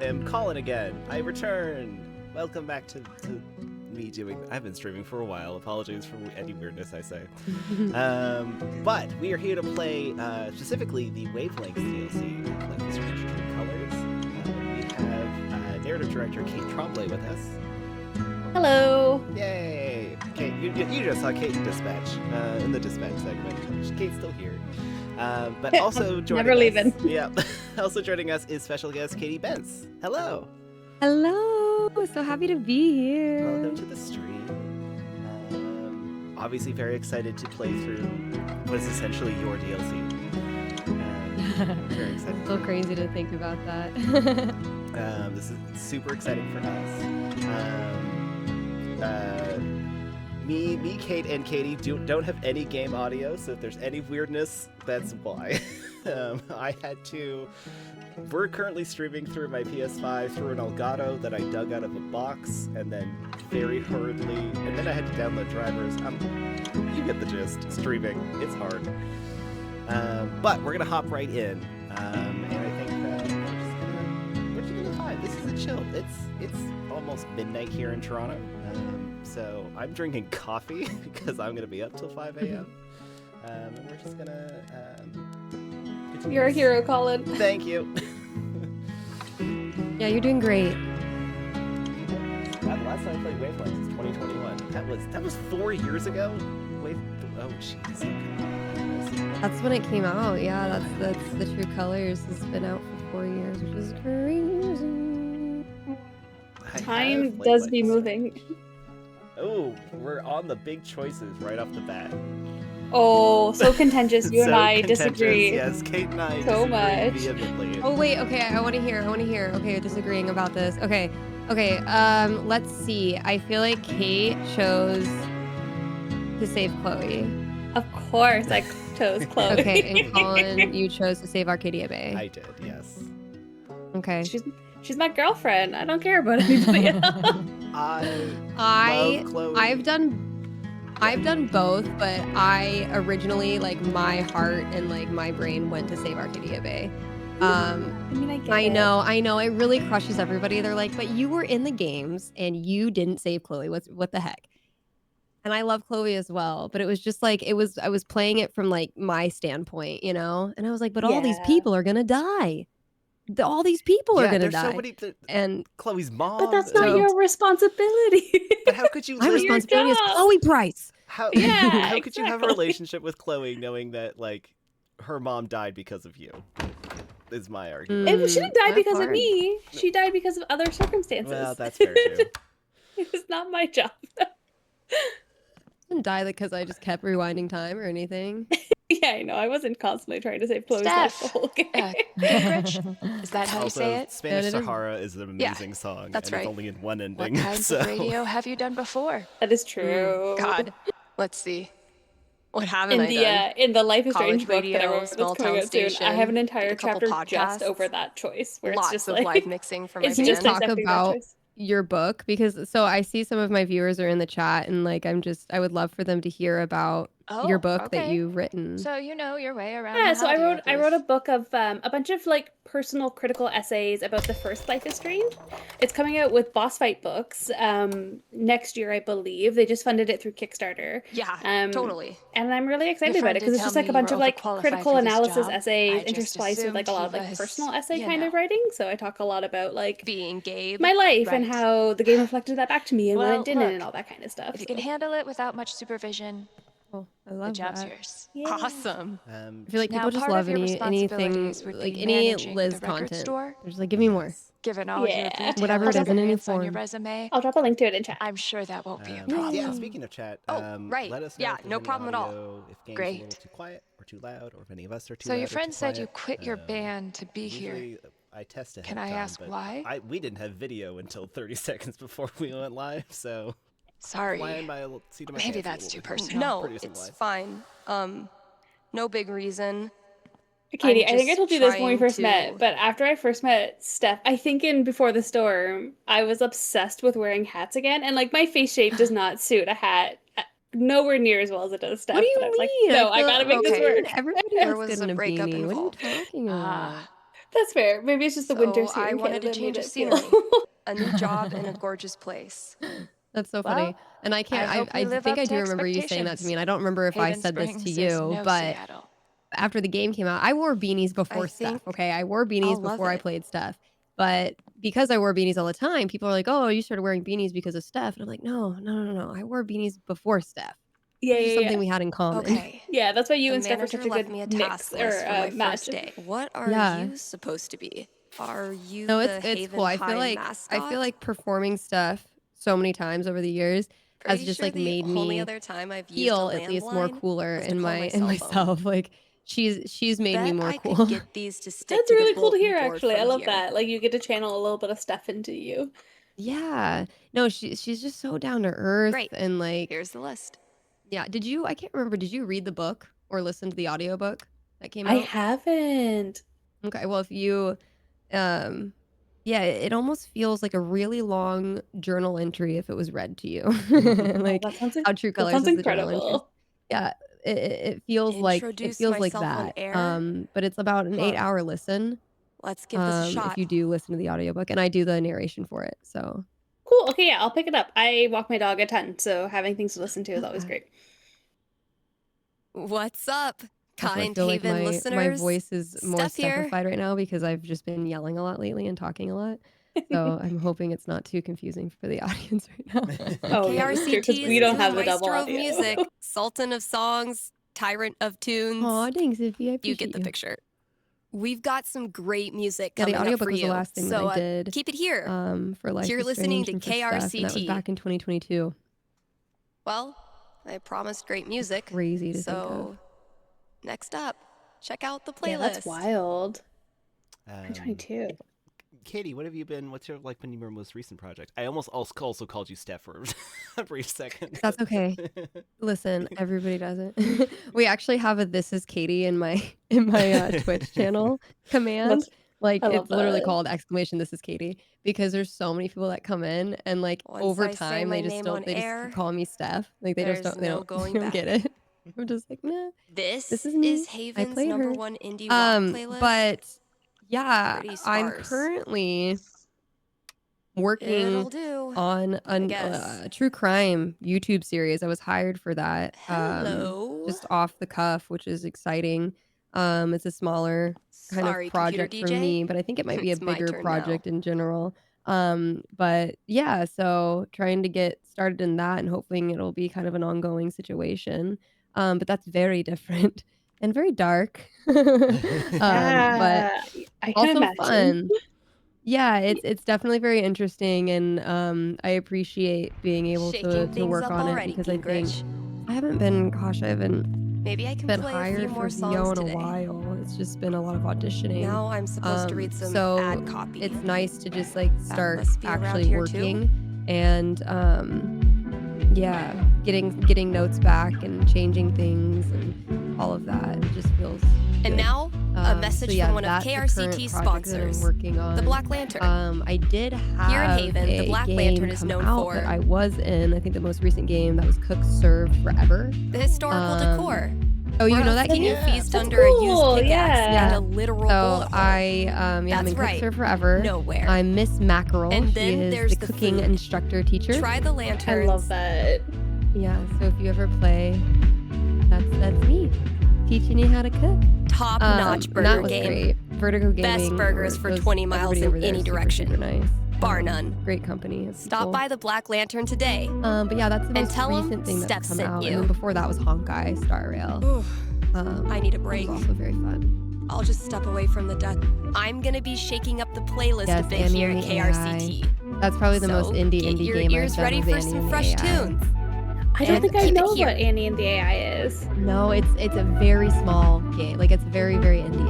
am Colin again. I returned. Welcome back to me doing. I've been streaming for a while. Apologies for any weirdness I say. But we are here to play specifically the Wavelengths DLC, like the Strange True Colors. We have narrative director Kait Colin with us. Hello. Yay! Kait, you just saw Kait in Dispatch in the Dispatch segment. Kait's still here. But also joining Never leaving. us, yeah. Also joining us is special guest Katy Bentz. Hello. Hello. So happy to be here. Welcome to the stream. Obviously very excited to play through what is essentially your DLC. Very excited. So crazy to think about that. This is super exciting for us. Me, Kait, and Katy don't have any game audio, so if there's any weirdness, that's why. We're currently streaming through my PS5 through an Elgato that I dug out of a box, and then very hurriedly, and then I had to download drivers. You get the gist. Streaming, it's hard. But we're gonna hop right in, and I think we're just gonna vibe. This is a chill. It's almost midnight here in Toronto. So I'm drinking coffee because I'm gonna be up till 5 a.m. And we're just gonna. You're a hero, Colin. Thank you. Yeah, you're doing great. Last time I played Wavelengths was 2021. That was 4 years ago. Oh jeez. That's when it came out. Yeah, that's the True Colors has been out for 4 years, which is crazy. Time does be moving. Oh, we're on the big choices right off the bat. Oh, so contentious. You and So I contentious, disagree. Yes, Kait and I So disagree much. vehemently. Oh wait, okay, I want to hear. Okay, disagreeing about this. Okay. Let's see. I feel like Kait chose to save Chloe. Of course, I chose Chloe. Okay, and Colin, you chose to save Arcadia Bay. I did, yes. Okay. She's my girlfriend. I don't care about anybody else. I love Chloe. I've done both, but I originally, like, my heart and like my brain went to save Arcadia Bay. I mean, I get it. I know, it really crushes everybody. They're like, but you were in the games and you didn't save Chloe. What the heck? And I love Chloe as well, but it was just like I was playing it from like my standpoint, you know? And I was like, but all these Yeah. people are gonna die. All these people are gonna there's die. so many. And Chloe's mom. But that's not So- your responsibility. But how could you? my live- your responsibility is job. Chloe Price. How? Yeah, How could you have a exactly. relationship with Chloe knowing that like her mom died because of you? Is my argument. She didn't die That's because of hard. me. She died because of other circumstances. Well, that's fair too. It was not my job. Didn't die because I just kept rewinding time or anything. Yeah, I know. I wasn't constantly trying to save Chloe's life the Steph, whole game. Anchorage? Is that how you Also, say it? Spanish Yeah, it is. Sahara is an Yeah, amazing song, that's and right. it's only in one What ending. kinds So of radio have you done before? That is true. God, let's see. What haven't In I done? the Life is College Strange book that I radio, wrote that's small coming town out soon, I station, have an entire a couple chapter just podcasts. over that choice, where Lots it's just of like live mixing for my it's Can just you band. talk accepting that about choice. your book? Because so I see some of my viewers are in the chat and like I would love for them to hear about your book that okay. you've written. So you know your way around. Yeah, the so I Haldia wrote a booth. book of a bunch of like personal critical essays about the first Life is Strange. It's coming out with Boss Fight Books next year, I believe. They just funded it through Kickstarter. Yeah, totally. And I'm really excited Your about it friend because did it's just tell like a me you bunch were of like overqualified critical for this analysis job. essays I just interspliced with like a lot of assumed like he was, personal essay you kind of know, writing. So I talk a lot about like being Gabe. my life and Right. how the game reflected that back to me and when Well, it didn't look, and all that kind of stuff. If you So. can handle it without much supervision, Oh, I the love job's that. yours. Yeah. Awesome. I feel like Now, people just part love of your anything responsibilities would like be any managing Liz the record content. store. They're just like, give me more. Given all Yeah. your detailed Whatever it is in any experience on your form. resume, I'll drop a link to it in chat. I'm sure that won't be a Yeah, problem. speaking of chat, right. let us know Yeah, if there's no any problem at all. audio, if game's a Great. little too quiet or too loud, or if any of us are too So loud your or friend too said you quiet. quit your band to be here. Usually, I test ahead Can of I time, ask but why? we didn't have video until 30 seconds before we went live, so Sorry. flying by a little seat of my Maybe pants a that's little too bit. personal. No, Producing it's live. fine. No big reason. Katie, I'm I think I just told you this when we trying first to- met, but after I first met Steph, I think in Before the Storm, I was obsessed with wearing hats again, and like my face shape does not suit a hat nowhere near as well as it does Steph. What do you but I was mean? like, no, I feel- gotta make this okay, work. Everybody There looks was good a in a breakup beanie. What are you involved. talking about? That's fair. Maybe it's just the So winters here I in wanted to Canada change made of it feel- scenery. A new job in a gorgeous place. That's so funny. Well, And I can't. I hope we I live think up I to do remember you saying that to me, and I expectations. don't remember if I Haven said this to Springs is you, no but Seattle. after the game came out, I wore beanies before Steph. think Okay, I wore I'll beanies love before I it. played Steph, but because I wore beanies all the time, people are like, "Oh, you started wearing beanies because of Steph," and I'm like, "No, no, no, no. I wore beanies before Steph. Yeah, It's just yeah, something yeah. we had in common." Okay. Yeah, that's why you The and Steph are manager such a left good me a mix task or list for my match. first day. What are Yeah. you supposed to be? Are you No, the it's Haven cool. High I mascot? feel like performing stuff so many times over the years has Pretty just sure like the made only me other time I've used a feel at least more landline cooler was to in call my my in cell phone. myself. Like she's made me Bet more I cool. could get these to stick That's to the really cool to bulletin hear, board actually. I from love here. that. Like, you get to channel a little bit of Steph into you. Yeah. No, she's just so down to earth Great. and like Here's the list. yeah. I can't remember, did you read the book or listen to the audiobook that came I out? haven't. Okay, well if you um yeah, it almost feels like a really long journal entry if it was read to you. Oh, Like that sounds how True that Colors sounds is the journal entries. incredible. Yeah, it feels like Introduce myself on that. air? But it's about an Huh. 8-hour listen. Let's give this a If shot. you do listen to the audiobook, and I do the narration for it. So Cool. Okay, yeah, I'll pick it up. I walk my dog a ton, so having things to listen to is always Okay. great. What's up, also, I kind feel like Haven my listeners? voice is more Steph here. Stephified right now because I've just been yelling a lot lately and talking a lot. So I'm hoping it's not too confusing for the audience right now. Oh, yeah, that's true, 'cause KRCT we is don't the have the double maestro of audio. music, sultan of songs, tyrant of tunes. Aw, thanks, Iffy. I appreciate You get the picture. We've got some great music Yeah, the coming up audiobook for was the you. last thing So that I did. keep it here. For Life You're is listening Strange to and for Steph, and that was KRCT. back in 2022. Well, I promised great music. Crazy to think So of. next up, check out the playlist. Yeah, that's wild. Um, 2022. Katie, what's your like been your most recent project? I almost also called you Steph for a brief second. That's okay. Listen, everybody does it. We actually have a "This is Katie" in my Twitch channel command. That's Like I love it's literally that. called exclamation "This is Katie" because there's so many people that come in and like Once over I say time my they just name still on they air, just call me Steph. Like they just there's don't they no don't, going they don't get it. I'm just like, nah. This is me. I Haven's played her. #1 indie rock playlist. But yeah, Pretty I'm sparse. currently working It'll do. on guess. a true crime YouTube series. I was hired for that. Hello. Just off the cuff, which is exciting. It's a smaller kind Sorry, of project computer for DJ. me, but I think it might be a It's my bigger turn project now. in general. But yeah, so trying to get started in that and hoping it'll be kind of an ongoing situation. But that's very different and very dark. But Yeah, I can also imagine. fun. Yeah, it's definitely very interesting, and I appreciate being able Shaking to things work up on it already, because I think Gingrich. I haven't Maybe I can been play a few hired more for songs VO in today. a while. It's just been a lot of auditioning. Now I'm supposed to read some So ad copy. it's nice to just like start must be around actually here too? working and yeah, getting notes back and changing things and all of that. It just feels And good. now, a message So yeah, from one of that's the KRCT current project that I'm sponsors, working on. the Black Lantern. I did have Here in Haven, the a Black game Lantern is come known out for that I was in. I think the most recent game that was Cook Serve Forever. The historical decor. Oh, you Where know else that can game? you feast That's under a cool, used pickaxe yeah. and a literal So bullet hole? I'm That's in Cook right. Serve Forever. Nowhere. I'm Miss Mackerel. And She then is there's the the cooking food. instructor teacher. Try the I lanterns. love that. Yeah, so if you ever play, that's me teaching you how to cook. Top-notch And burger that was game. great. Vertigo Gaming. Best burgers for those- 20 miles everybody in over there any is super, direction. super nice. Bar none. Great company. of Stop people. by the Black Lantern today. But yeah, that's the and most tell 'em recent thing Steph that's come sent out. you. And then before that was Honkai Star Rail. Oof, I need a It break. was also very fun. I'll just step away from the deck. I'm gonna be shaking up the playlist Yes, a bit Annie here and at the KRCT. That's probably the most So, indie get your game ears I've done ready with for Annie some and the fresh AI. tunes. I don't And think I keep it know here. what Annie and the AI is. No, it's a very small game. Like it's very, very indie.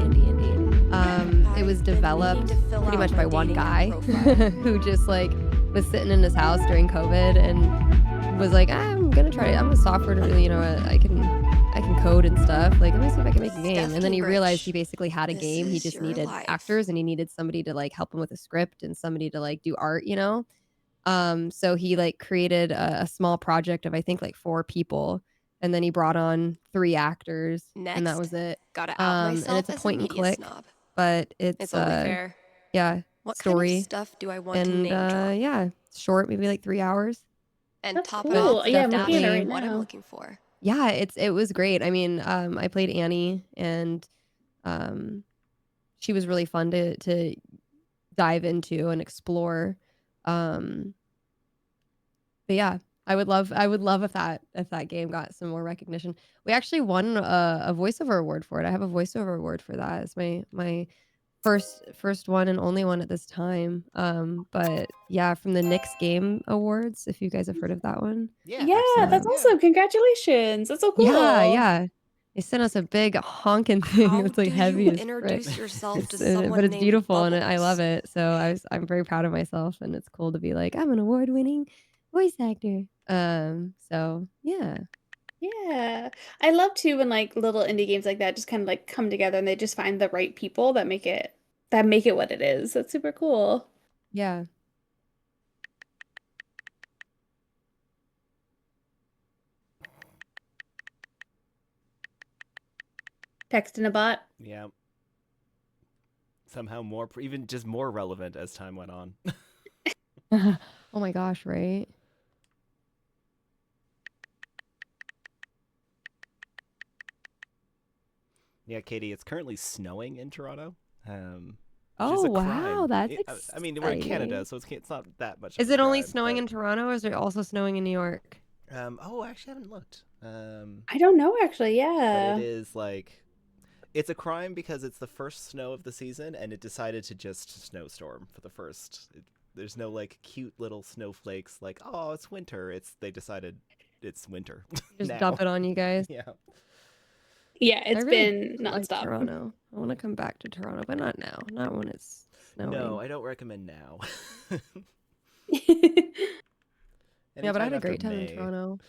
It was I've been developed meaning to fill pretty out much my by one dating app guy profile. who just like was sitting in his house during COVID and was like, I'm gonna try it. I'm a software, I can code and stuff. Like, let me see if I can make a game. Steph And then he realized Gingrich, he basically had a this game. He is just your needed life. actors and he needed somebody to like help him with a script and somebody to like do art, So he like created a small project of I think like 4 people, and then he brought on 3 actors, and that Next, was it. gotta out And myself it's a as point a and media click. snob. but It's only fair. yeah, What story. kind of stuff do I want to And name drop? yeah, short, maybe like 3 hours. And That's top cool. it off with Yeah, I'm looking at it definitely right what I'm now. looking for. Yeah, it was great. I mean, I played Annie, and she was really fun to dive into and explore. But yeah, I would love if that game got some more recognition. We actually won a voiceover award for it. I have a voiceover award for that. It's my first one and only one at this time. But yeah, from the Knicks Game Awards, if you guys have heard of that one. Yeah, Yeah, that's absolutely. awesome. Congratulations. That's so cool. Yeah. They sent us a big honking thing. How It's like do heavy you as frick. introduce yourself to But someone it's named beautiful and I love Bubbles? it. So I'm very proud of myself, and it's cool to be like, I'm an award-winning voice actor. So yeah. Yeah. I love too when like little indie games like that just kind of like come together and they just find the right people that make it what it is. That's super cool. Yeah. Text in a bot. Yeah. Somehow more, even just more relevant as time went on. Oh my gosh, right? Yeah, Katie, it's currently snowing in Toronto. Which Oh is a wow, crime. that's I mean, we're in Canada, exciting. so it's not that much. Is of a it only crime, snowing but, in Toronto, or is it also snowing in New York? Oh, actually, I haven't looked. I don't know actually. But Yeah. it is like, it's a crime because it's the first snow of the season, and it decided to just snowstorm for the first. There's no like cute little snowflakes like, oh, it's winter. They decided it's winter. Just now. dump it on you guys. Yeah. Yeah, I it's really been like nonstop. Toronto. I want to come back to Toronto, but not now. Not when it's snowing. No, I don't recommend now. Yeah, but I had a Anytime great after time in May. Toronto.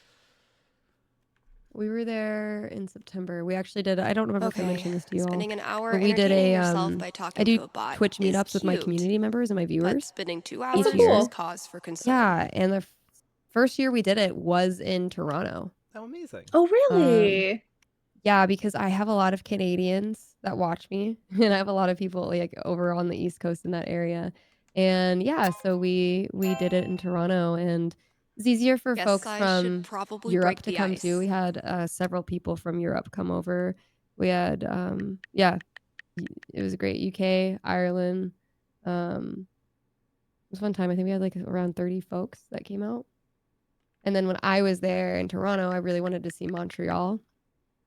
We were there in September. We actually did. I don't remember if I Okay, mentioned this to you all. spending an hour But we did entertaining a yourself by I talking do to a bot Twitch is meetups with my cute, community members and my but viewers. spending 2 That's hours so is cool. cause for concern. Yeah, and the first year we did it was in Toronto. Oh, amazing. Oh, really? Yeah, because I have a lot of Canadians that watch me, and I have a lot of people like over on the East Coast in that area. And yeah, so we did it in Toronto, and it's easier for Guess folks I from should probably Europe break to the come too. ice. We had several people from Europe come over. We had yeah, it was great. UK, Ireland. It was one time. I think we had like around 30 folks that came out. And then when I was there in Toronto, I really wanted to see Montreal.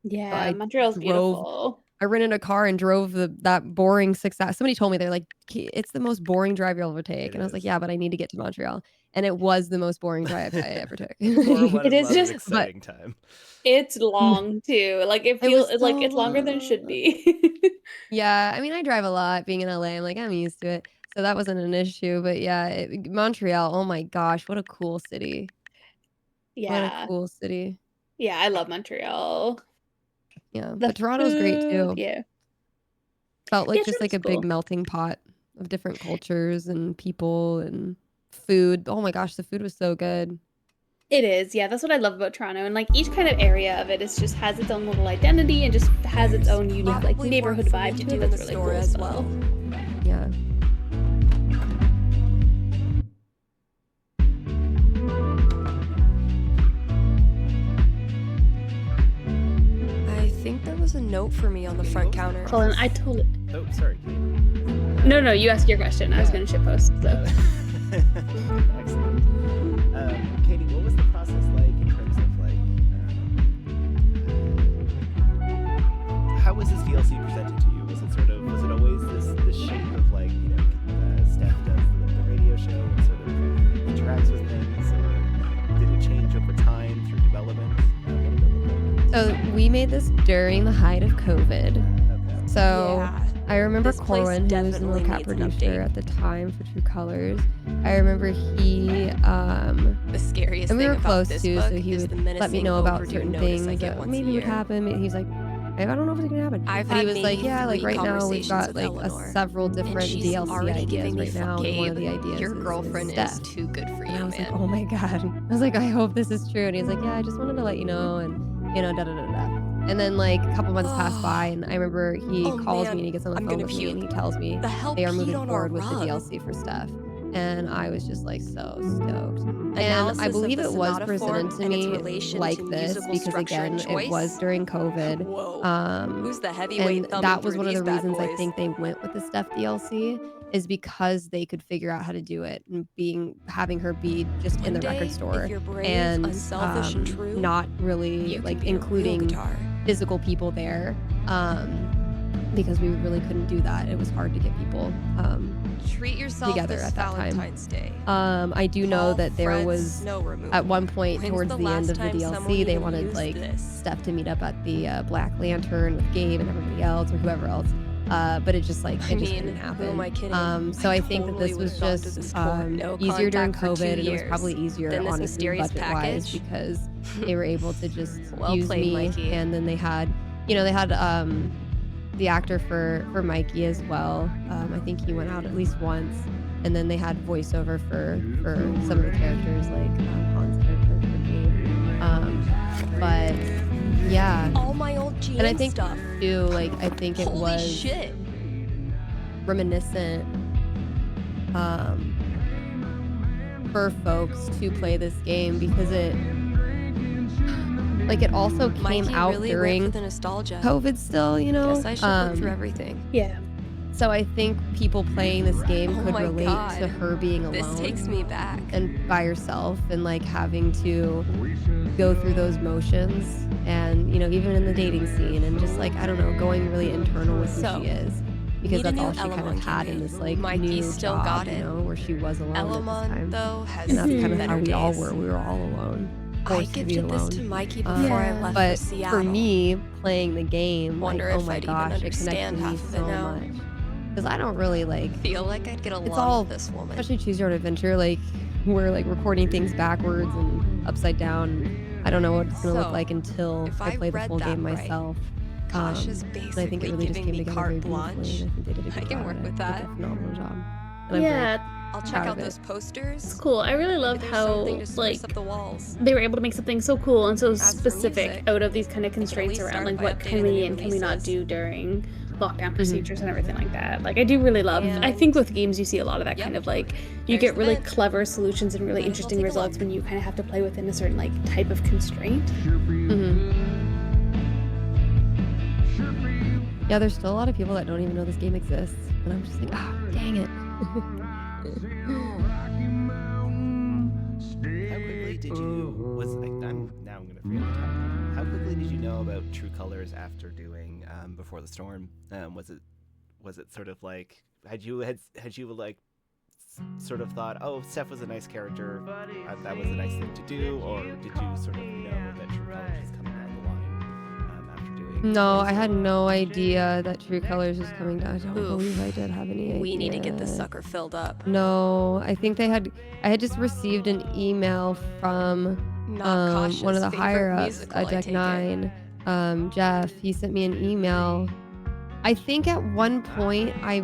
Yeah, I Montreal's drove- beautiful. I rented a car and drove that boring 6 hours. Somebody told me, they're like, it's the most boring drive you'll ever take. It And I was like, is. yeah, but I need to get to Montreal. And it was the most boring drive I ever took. It is just- an exciting time. It's long too. Like it It feels was like so it's longer than it should long. be. Yeah, I mean, I drive a lot being in LA. I'm like, I'm used to it. So that wasn't an issue. But yeah, Montreal, oh my gosh, what a cool city. What Yeah. a cool city. Yeah, I love Montreal. Yeah, The but Toronto's great too. food, yeah. Felt like Yeah, just like a Toronto's big cool. melting pot of different cultures and people and food. Oh my gosh, the food was so good. It is, yeah. That's what I love about Toronto, and like each kind of area of it is just has its own little identity and just has its own unique like Probably neighborhood work for me vibe to to do it. in That's the really store cool as as well. Yeah. I think there was a note for me on the front counter. Colin, I totally. Oh, sorry. No, you ask your question. I was gonna shit post. So. Excellent. Katie, what was the process like in terms of like, how was this DLC presented to you? Was it always this shape of like, Steph does the radio show and sort of interacts with things, or did it change over time through development? What did it look like? So we made this during the height of COVID. Okay. So Yeah. I remember This place Corwin, who was the definitely mocap needs an producer update. at the time for True Colors. I remember he The scariest and we thing were about close this too, book so he is would the let me menacing know about overdue certain notice things I get that once a maybe would year. happen. He's like, I don't know if it's gonna happen. I've But he had was like, maybe yeah, like 3 right now we've conversations got with like Eleanor, several and different she's DLC already ideas giving me right now. And one of the Gabe, ideas your is girlfriend Steph. is too good for you, And I was man. like, oh my god. I was like, I hope this is true. And he's like, yeah, I just wanted to let you know, and da da da da. And then like a couple months passed by, and I remember he Oh, calls man, me and he gets on the I'm phone gonna with me and puke. he tells me The hell they are peed moving on our forward with the rug. DLC for Steph. And I was just like so stoked. And Analysis I of believe the it was sonata form presented to and its me relation like to this musical because structure again, and it was choice. during COVID. Whoa. Who's the And heavyweight thumbing that was through one of the these bad reasons I boys? think they went with the Steph DLC is because they could figure out how to do it and having her be just in One the day, record store if you're brave, and unselfish, and true, not really you like can be a real including guitar. physical people there because we really couldn't do that. It was hard to get people Treat yourself together this at that time. Valentine's Day. I do know Call that there Fred's was snow removal. at one point When's towards the the end last of the time someone DLC, they even wanted used like this? Steph to meet up at the Black Lantern with Gabe and everybody else or whoever else. But it just like I it just mean, didn't who happen. am I kidding? So I think that totally this was would've gone to just the store, no easier during contact for 2 COVID, and it was years. probably easier Then this honestly mysterious budget wise package? because they were able to just Well use played, me, Mikey. and then they had the actor for Mikey as well. I think he went out at least once, and then they had voiceover for some of the characters like Han's character for Gabe. But yeah, All my old GM and I think stuff. too, like I think it Holy was shit. reminiscent for folks to play this game because it also came Mikey out really during went for the nostalgia. COVID still, you know. Guess I should look through everything. Yeah. So I think people playing this game Oh could my relate God. to her being alone This takes me back. and by herself and like having to go through those motions and even in the dating scene and just like I don't know, going really internal with who So, she is because need a that's all new she kind of Elamon had in campaign. this like Mikey new still job, got it. where she was alone at this Elamon, time. though, has And that's kind of better how we all days. were. We were all alone. I Forced to be gifted this alone. to Mikey before I left But for Seattle. for me, playing the game, Wonder like, oh if my I'd even gosh, it understand connected me half of it so now. much. Because I don't really like, feel like I'd get along all- with this woman. especially Choose Your Own Adventure, like we're like recording things backwards and upside down. I don't know what it's gonna look So, like until if I I play the read full that game right, myself. Kosh is And I think basically it really just giving came me together carte very beautifully. blanche. And I think they did a I good can job work at it. with They did that. a phenomenal job. And I'm very Yeah, I'll check proud out of it. those posters. it's cool. I really love Maybe there's how something to spruce like up the walls. they were able to make something so cool and so for specific music, out of these kind of can at constraints least around start like by what updating can the we new and can we not releases. do during lockdown Mm-hmm. procedures and everything like that. Like I do really love. I And- think with games you see a lot of that Yep. kind of like you There's get the really vent. clever solutions and really Might as well interesting take a results look. when you kind of have to play within a certain like type of constraint. Yeah, there's still a lot of people that don't even know this game exists. And I'm just like, dang it. How quickly did you I'm gonna forget the topic. How quickly did you know about True Colors after doing Before the Storm? Was it sort of like had you like sort of thought, oh, Steph was a nice character, that was a nice thing to do, or did you sort of know that True Colors was coming down the line after doing? No, I had no idea that True Colors was coming down. I don't Oof. believe I did have any idea. We need to get this sucker filled up. No, I think I had just received an email from Not Kosh's one of the favorite higher ups musical, at I Deck take it. 9, Jeff. He sent me an email. I think at one point I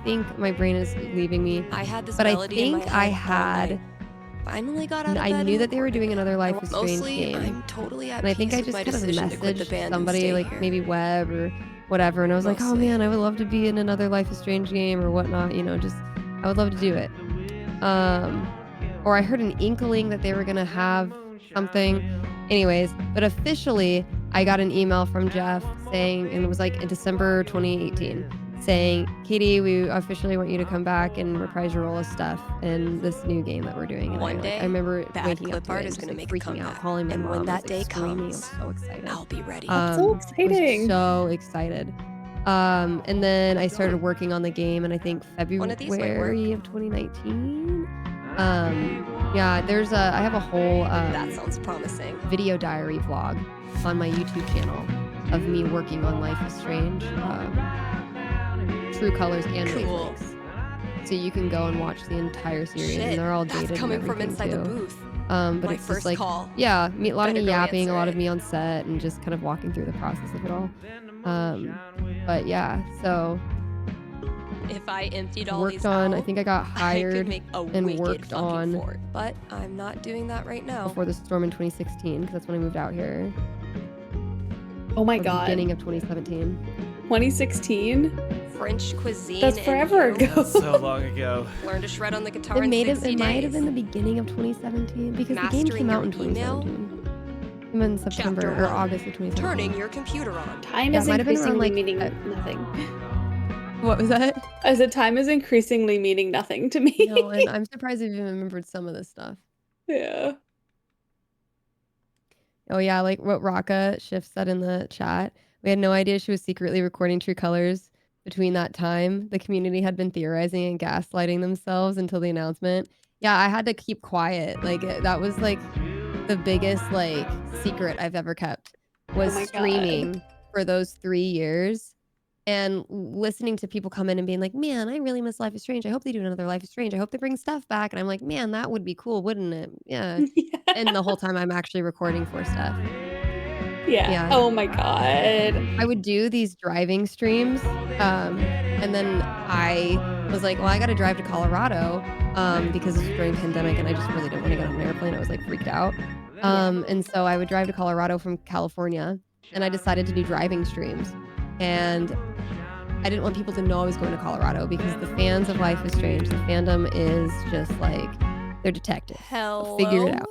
think my brain is leaving me, I had this but I melody in my think I head all had. night. Finally got out of I bed knew and that they were recorded doing it. another Life is Strange Mostly, game. I'm totally at And I think peace I with just my kind of decision to quit the messaged band and somebody, stay like here. maybe Web or whatever, and I was like, oh Mostly. man, I would love to be in another Life is Strange game or whatnot, just I would love to do it. Or I heard an inkling that they were gonna have something. Anyways, but officially I got an email from Jeff saying, and it was like in December 2018, saying, Katie, we officially want you to come back and reprise your role as Steph in this new game that we're doing. And One I day, remember bad waking up clip to art it is and gonna just, make a freaking out, comeback. calling my And mom. when I was, that like, day screaming. comes, I was so excited. I'll be ready. So I was exciting. so excited. And then I started working on the game, and I think One of these might work. February of 2019. Yeah, I have a whole That sounds promising. video diary vlog on my YouTube channel of me working on Life is Strange, True Colors, and Cool. Wavelengths. So you can go and watch the entire series, Shit, and they're all dated that's coming and from everything inside too. the booth. But My it's first just like, call. yeah, a lot of Better me go yapping, answer a lot it. of me on set, and just kind of walking through the process of it all. But yeah, so If I emptied all worked these on. out, I think I got I could hired make a and wicked worked fucking on fort. But I'm not doing that right now. Before the Storm in 2016, because that's when I moved out here. Oh my or god. beginning of 2017. 2016? French cuisine. That's and forever you ago. So long ago. Learn to shred on the guitar It in might 60 have been the days. beginning of 2017 because the game Mastering came out in your email? 2017. Came in September Chapter or 1. August of 2017. Turning your computer on. Time Yeah, is it might have been around, increasingly like, meaning nothing. What was that? I said time is increasingly meaning nothing to me. No, and I'm surprised if you remembered some of this stuff. Yeah. Oh yeah, like what Raka Shift said in the chat. We had no idea she was secretly recording True Colors between that time. The community had been theorizing and gaslighting themselves until the announcement. Yeah, I had to keep quiet. Like that was like the biggest like secret I've ever kept was my God. streaming for those 3 years and listening to people come in and being like, man, I really miss Life is Strange. I hope they do another Life is Strange. I hope they bring Steph back. And I'm like, man, that would be cool, wouldn't it? Yeah. And the whole time I'm actually recording for Steph. Yeah. Oh my god. I would do these driving streams, and then I was like, well, I got to drive to Colorado because it was during pandemic, and I just really didn't want to get on an airplane. I was like freaked out, and so I would drive to Colorado from California, and I decided to do driving streams, and I didn't want people to know I was going to Colorado because the fans of Life is Strange, the fandom is just like they're detectives. Hello. Figure it out.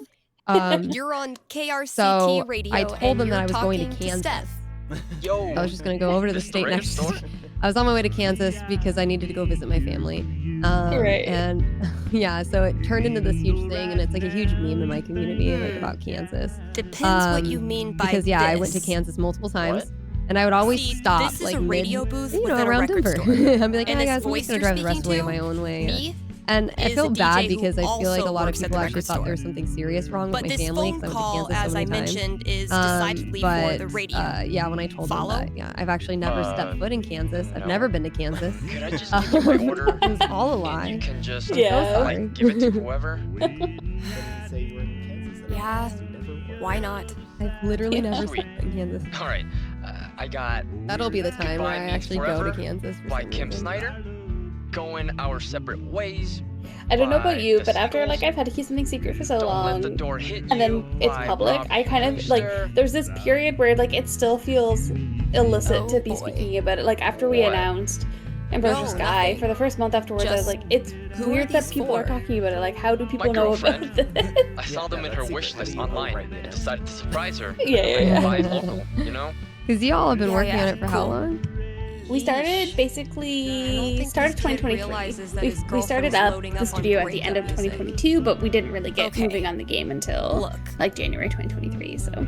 You're on KRCT So radio. I told and them that you're I was going to talking Kansas. Steph. Yo, I was just going to go over to the this is state random next story. I was on my way to Kansas because I needed to go visit my family. Right. And yeah, so it turned into this huge thing, and it's like a huge meme in my community, like about Kansas. Depends what you mean by Because yeah, this. I went to Kansas multiple times, and I would always See, stop this is like a mid, radio booth you know, within a around record Denver. store. I'd be like, And hey this guys, I'm voice just gonna you're drive the rest of the way speaking my to, own way. Me, And I is feel a bad DJ who because I feel like a also lot of works at people the actually record thought there store. was something serious wrong But with my this family phone because I call, went to Kansas as so I many times. mentioned, is decidedly for the radio. Yeah, when I told Follow? them that, yeah, I've actually never stepped foot in Kansas. I've no. never been to Kansas. Could I just give you my order? It was all a And lie. you can just Yeah. sorry. like give it to whoever. When you say you were in Kansas, then Yeah, you never were. Why not? I've literally never Sweet. stepped foot in Kansas. All right, I got That'll be the time where Goodbye I Means actually go to Forever Kansas for by some Kim reason. Snyder. Going our separate ways. I don't know about by you, the but after Singles. like I've had to keep something secret for so Don't long, let the door hit and then you it's by public, Rob I kind of like Brewster. there's this period where like it still feels illicit Oh, to be boy. speaking about it. Like after we What? announced Ambrosia No, Sky nothing. for the first month afterwards, I was Just, like, it's who are weird that these people are for? talking about it. Like, how do people My know about girlfriend. this? I saw them in that's her secret. wish How list do you know online right and now? decided to surprise her. Yeah. Buy local, you know? Because y'all have been Yeah, working yeah, on it for how cool. long? We started Yeesh. I don't basically think started this kid 2023. realizes that We, his we started girlfriend's up loading the up on studio at the end of breakup music. 2022, but we didn't really get Okay. moving on the game until Look, like January 2023. So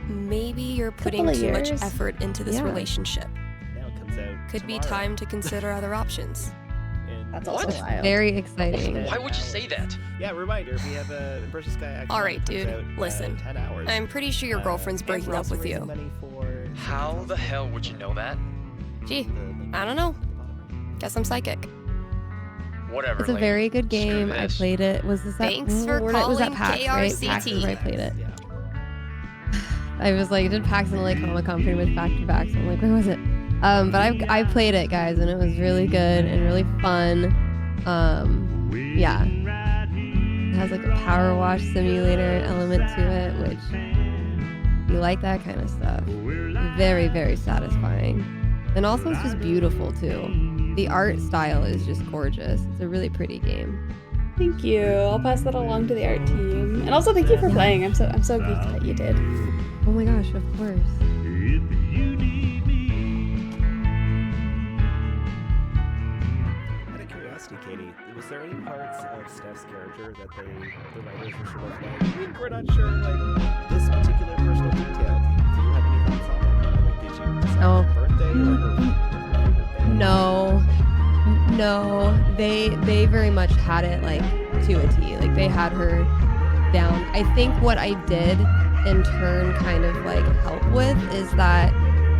maybe you're putting Couple of too much years. effort into this Yeah. relationship. Now it comes out Could be tomorrow. time to consider other options. And that's What? also wild. Very exciting. Why would you say that? Yeah, reminder, we have a Ambrosia Sky action. All right, that comes dude, out, listen. in 10 hours. I'm pretty sure your girlfriend's And breaking we're up also with raising you. money for How the hell would you know that? Gee, the link I don't know. Guess I'm psychic. Whatever. It's a lady. very good game. I this. played it. Was this at Thanks for where was that calling PAX, right? PAX is where I KRCT. played it. Yeah. I was like, did PAX and like Comic Con pretty much back to back. So I'm like, where was it? But I played it, guys, and it was really good and really fun. Yeah, it has like a power wash simulator element to it, which you like that kind of stuff. Very, very satisfying, and also it's just beautiful too. The art style is just gorgeous. It's a really pretty game. Thank you. I'll pass that along to the art team, and also thank you for playing. I'm so geeked that you did. Oh my gosh, of course. Out of curiosity, Katie, was there any parts of Steph's character that the writers were sort of like, we're not sure, like, this particular personal detail? Do you have any thoughts on it? Like, did you decide No. her birthday or her favorite band? No, they very much had it like to a T. Like they had her down. I think what I did in turn kind of like help with is that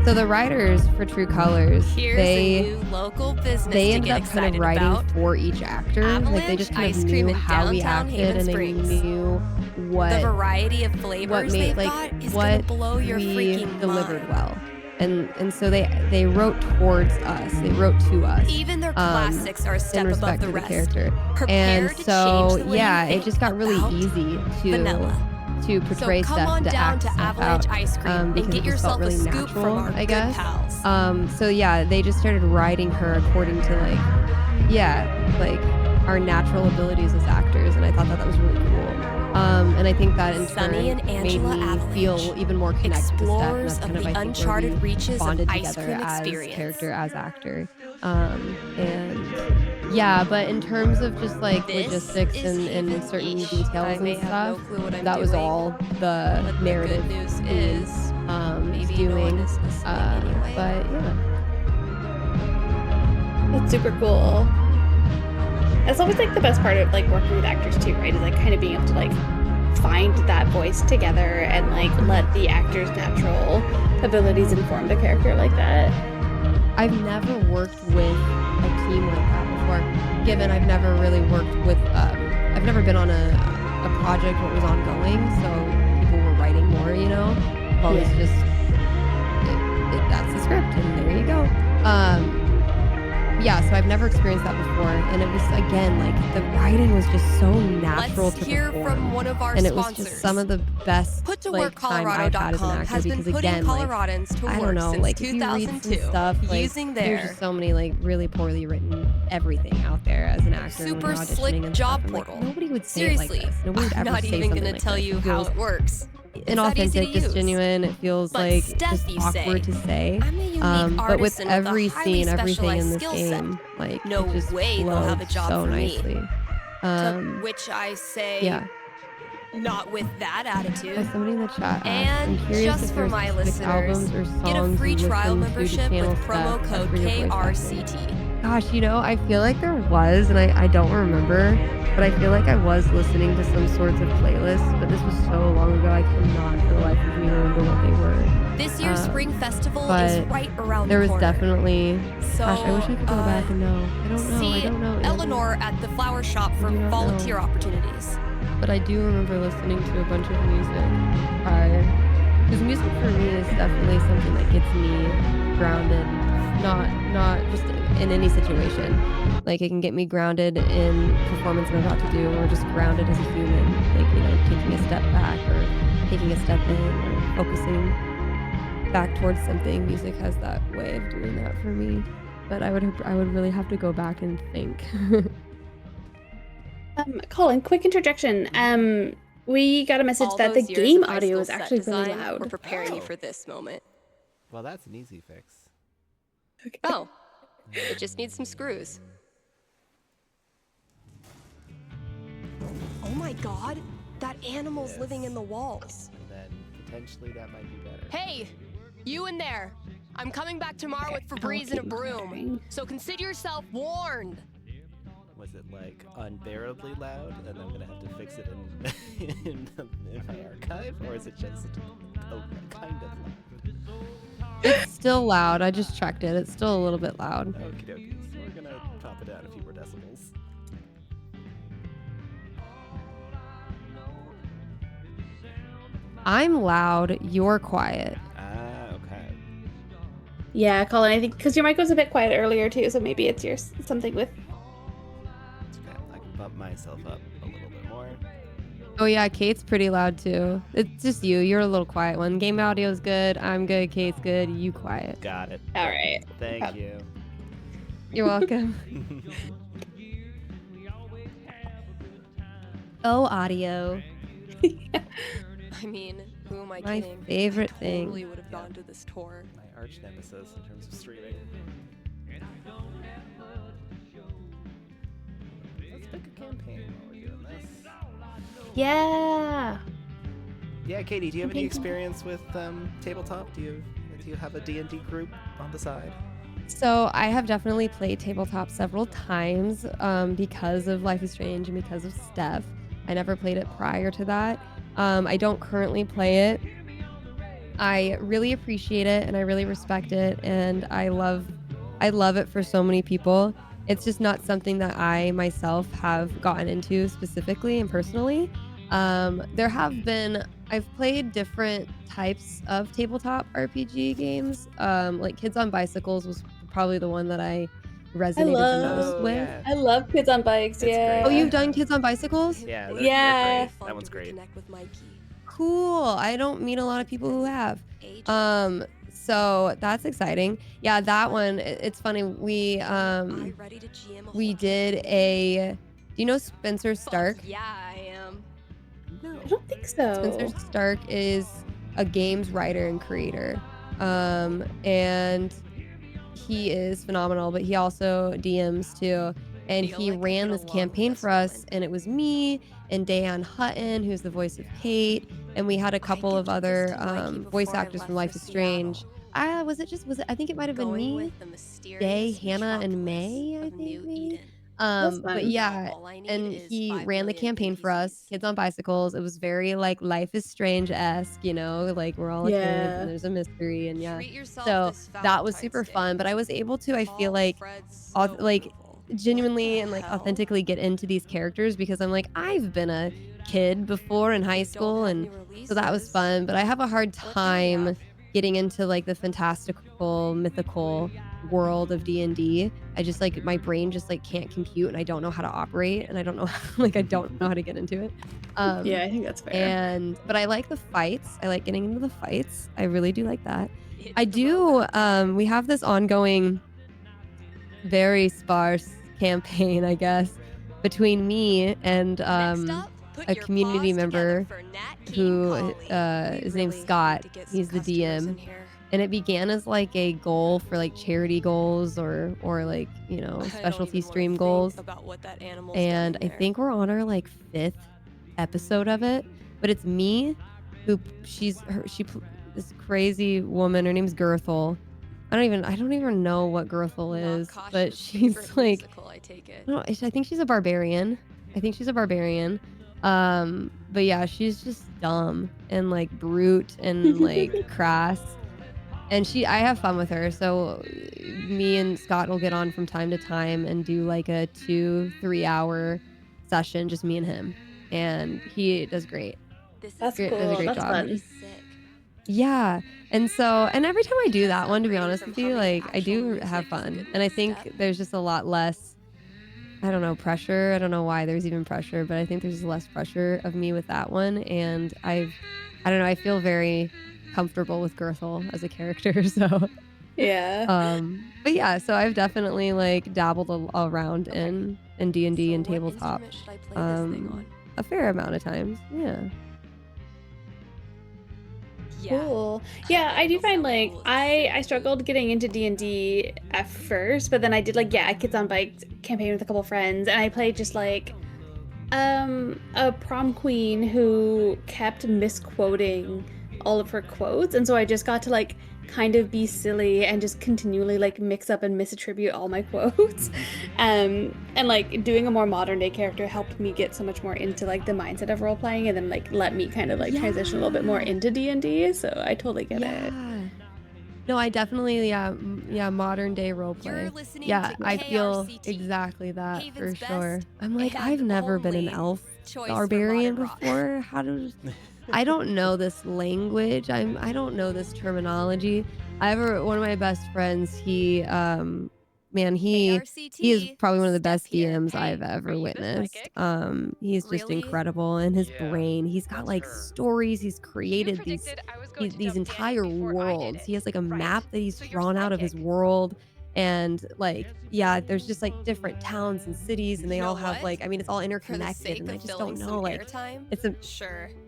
so the writers for True Colors, Here's they a new local business they to ended get up kind of excited writing about. for each actor. Like they just kind Avalanche of Ice Cream knew in how he downtown acted Haven and they Springs. knew The what variety of flavors made they've like got is gonna what blow your we freaking delivered mind. well. And so they wrote towards us. They wrote to us. Even their classics are a in step above respect the to the rest. character. Prepare And to so change the way yeah, you it think just got really about easy to vanilla. to portray So come Steph on to down act to Steph Avalanche out, Ice Cream because and it get just felt yourself a really scoop natural, from our I good guess. pals. So yeah, they just started writing her according to like, like our natural abilities as actors, and I thought that was really cool. And I think that in Sunny turn and made Angela me Avalanche, feel even more connected to Steph, and explorers that's of kind of the I think uncharted where we reaches of bonded ice together cream as experience. character, as actor. And yeah, but in terms of just like This logistics is and Haven certain East. details I may and have stuff, no clue what I'm that was doing, all the but narrative the good news team, is maybe no doing. one is listening anyway. But yeah. That's super cool. That's always like the best part of like working with actors too, right? Is like kind of being able to like find that voice together and like let the actor's natural abilities inform the character like that. I've never worked with a team like that before. Given I've never really worked with, I've never been on a project where it was ongoing, so people were writing more, you know? I've always just, that's the script, and there you go. Yeah, so I've never experienced that before, and it was, again, like, the writing was just so natural Let's to hear perform. from one of our And it sponsors. was just some of the best like, time I've had as an PutToWorkColorado.com actor, has been because putting again, like, Coloradans to I work don't know, since like if you read some 2002 stuff, like using there's their just so many like really poorly written everything out there as an actor. when super you're auditioning slick and job stuff, and, like, portal. nobody would say Seriously, it like this. Nobody would I'm ever not say even something gonna like tell this. you It how feels it works. inauthentic, just genuine. It feels But like Steph, just you say. awkward to say. I'm a unique But with artisan every with a highly scene, everything in specialized this skill set. game, like No it just way they'll have a flowed job so for me. nicely. To which I say, Yeah. not with that attitude. As somebody in the chat asked, And I'm curious just if for there's my specific albums listeners, or songs get a free you trial listen to membership channel with promo Steph code for your voice acting. KRCT. Gosh, you know, I feel like there was, and I don't remember, but I feel like I was listening to some sorts of playlists, but this was so long ago, I cannot for the life of me remember what they were. This year's Spring Festival is but right around There the was corner. definitely, So, gosh, I wish I could go back and know. I don't know, see I don't know. Andy. Eleanor at the flower shop for I do not volunteer know. opportunities. But I do remember listening to a bunch of music prior. Because music for me is definitely something that gets me grounded, not just in any situation. Like it can get me grounded in performance I'm about to do, or just grounded as a human. Like, you know, taking a step back or taking a step in or focusing back towards something. Music has that way of doing that for me. But I would really have to go back and think. Colin, quick interjection. We got a message All that the those years game of high audio school is set actually really design loud. were preparing me Oh. for this moment. Well, that's an easy fix. Okay. Oh, it just needs some screws. Oh my god, that animal's Yes. living in the walls. And then potentially that might be better. Hey, you in there. I'm coming back tomorrow with Febreze and a broom. So consider yourself warned. Was it like unbearably loud, and I'm gonna have to fix it in my archive, or is it just kind of loud? It's still loud. I just checked it. It's still a little bit loud. Okie dokie. So we're gonna drop it down a few more decibels. I'm loud. You're quiet. Ah, okay. Yeah, Colin, I think because your mic was a bit quiet earlier too, so maybe it's your something with. It's okay. I can bump myself up a little bit more. Oh yeah, Kate's pretty loud too. It's just you. You're a little quiet one. Game audio's good. I'm good. Kate's good. You quiet. Got it. All right. Thank you. You're welcome. Oh, audio. I mean, who am I My kidding? favorite I thing. totally would have gone to this tour. My arch nemesis in terms of streaming. Let's pick a campaign while we're doing this. Yeah. Yeah, Katie, do you have any Okay. experience with tabletop? Do you have a D&D group on the side? So I have definitely played tabletop several times because of Life is Strange and because of Steph. I never played it prior to that. I don't currently play it. I really appreciate it and I really respect it, and I love it for so many people. It's just not something that I myself have gotten into specifically and personally. I've played different types of tabletop RPG games. Like Kids on Bicycles was probably the one that I resonated the most with. yeah. I love Kids on Bikes. It's Yeah. great. Oh, you've done Kids on Bicycles? Yeah, Yeah. they're great. That one's great. Connect with Mikey. cool. I don't meet a lot of people who have. So that's exciting. Yeah, that one. It's funny. We did a. Do you know Spencer Stark? Yeah, I am. No. I don't think so. Spencer Stark is a games writer and creator, and he is phenomenal. But he also DMs too, and he ran this campaign for us, and it was me and Dayan Hutton, who's the voice of Kate, and we had a couple of other voice actors from Life is Strange. Was it? I think it might have been me, Day, Hannah, and May. I think maybe. But yeah, and he ran the campaign for us, Kids on Bicycles. It was very like Life is Strange-esque, you know, like we're all kids and there's a mystery, and yeah. So that was super fun. But I was able to, I feel like genuinely and like authentically get into these characters because I'm like, I've been a kid before in high school, and so that was fun. But I have a hard time getting into like the fantastical, mythical world of D&D. I just like, my brain just like can't compute, and I don't know how to operate, and I don't know I don't know how to get into it. Yeah, I think that's fair. But I like the fights. I like getting into the fights. I really do like that. I do. We have this ongoing, very sparse campaign, I guess, between me and a community member who his name's Scott. He's the DM, and it began as like a goal for like charity goals or like, you know, specialty stream goals. And I think we're on our like 5th episode of it, but it's me who this crazy woman, her name's Gerthel. I don't even know what Gerthel is, but she's like, I think she's a barbarian. But yeah, she's just dumb and like brute and like crass. And I have fun with her. So me and Scott will get on from time to time and do like a 2-3 hour session, just me and him. And he does great. That's cool. Does a great That's job. fun. Yeah. And every time I do that one, to be honest with you, like I do have fun. And I think there's just a lot less, I don't know, pressure. I don't know why there's even pressure, but I think there's less pressure of me with that one. And I don't know, I feel very comfortable with Gerthel as a character. So yeah. But yeah, so I've definitely like dabbled around in D&D and tabletop a fair amount of times. Yeah. Cool. Yeah, I do find like I struggled getting into D&D at first, but then I did like a Kids on Bikes campaign with a couple friends, and I played just like a prom queen who kept misquoting all of her quotes, and so I just got to like kind of be silly and just continually like mix up and misattribute all my quotes. And like doing a more modern day character helped me get so much more into like the mindset of role playing, and then like let me kind of like transition a little bit more into D&D. So I totally get it. No, I definitely modern day role play. Yeah, I feel exactly that for sure. I'm like, I've never been an elf barbarian before. I don't know this language. I don't know this terminology. One of my best friends, he is probably one of the best DMs I've ever witnessed. He's just incredible, and his brain, he's got like stories. He's created these entire worlds. He has like a map that he's drawn out of his world. And like, yeah, there's just like different towns and cities, and they all have like, I mean, it's all interconnected, and I just don't know, like, it's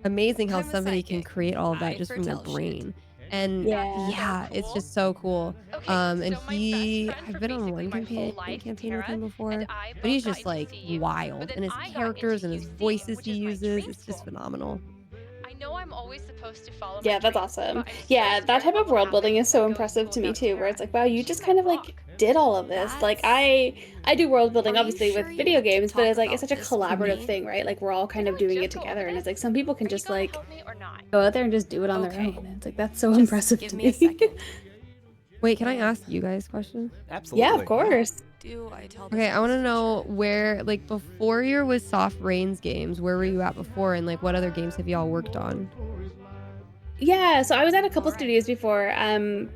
amazing how somebody can create all of that just from their brain. And yeah, it's just so cool. And I've been on one campaign with him before, but he's just like wild, and his characters and his voices he uses, it's just phenomenal. know I'm always supposed to follow. Yeah, that's awesome. Yeah, that type of world building is so impressive to me too, where it's like, wow, you just kind of like did all of this. Like I do world building obviously with video games, but it's like it's such a collaborative thing, right? Like we're all kind of doing it together, and it's like some people can just like go out there and just do it on their own. It's like that's so impressive to me. Wait, can I ask you guys a question? Absolutely. Yeah, of course. Okay, I want to know where, like, before you're with Soft Rains games, where were you at before, and like what other games have y'all worked on? Yeah, so I was at a couple studios before.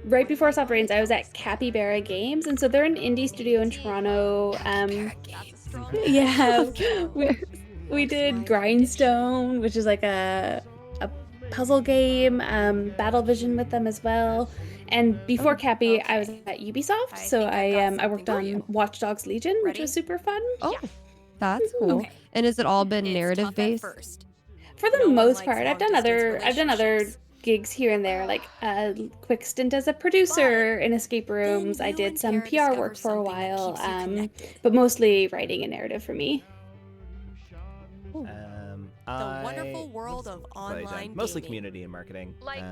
Right before Soft Rains, I was at Capybara Games, and so they're an indie studio in Toronto. Yeah, we did Grindstone, which is like a puzzle game, Battle Vision with them as well. And before Cappy, I was at Ubisoft, so I worked on Watch Dogs Legion, which was super fun. Oh, that's cool. Okay. And has it all been It's narrative tough at based? first. For the No one most likes part, I've done long-distance other relationships. gigs here and there, like a quick stint as a producer in escape rooms. I you did and some Tara PR work discover for a something that while, keeps you connected. but mostly writing and narrative for me. The wonderful world of online mostly gaming. community and marketing. Like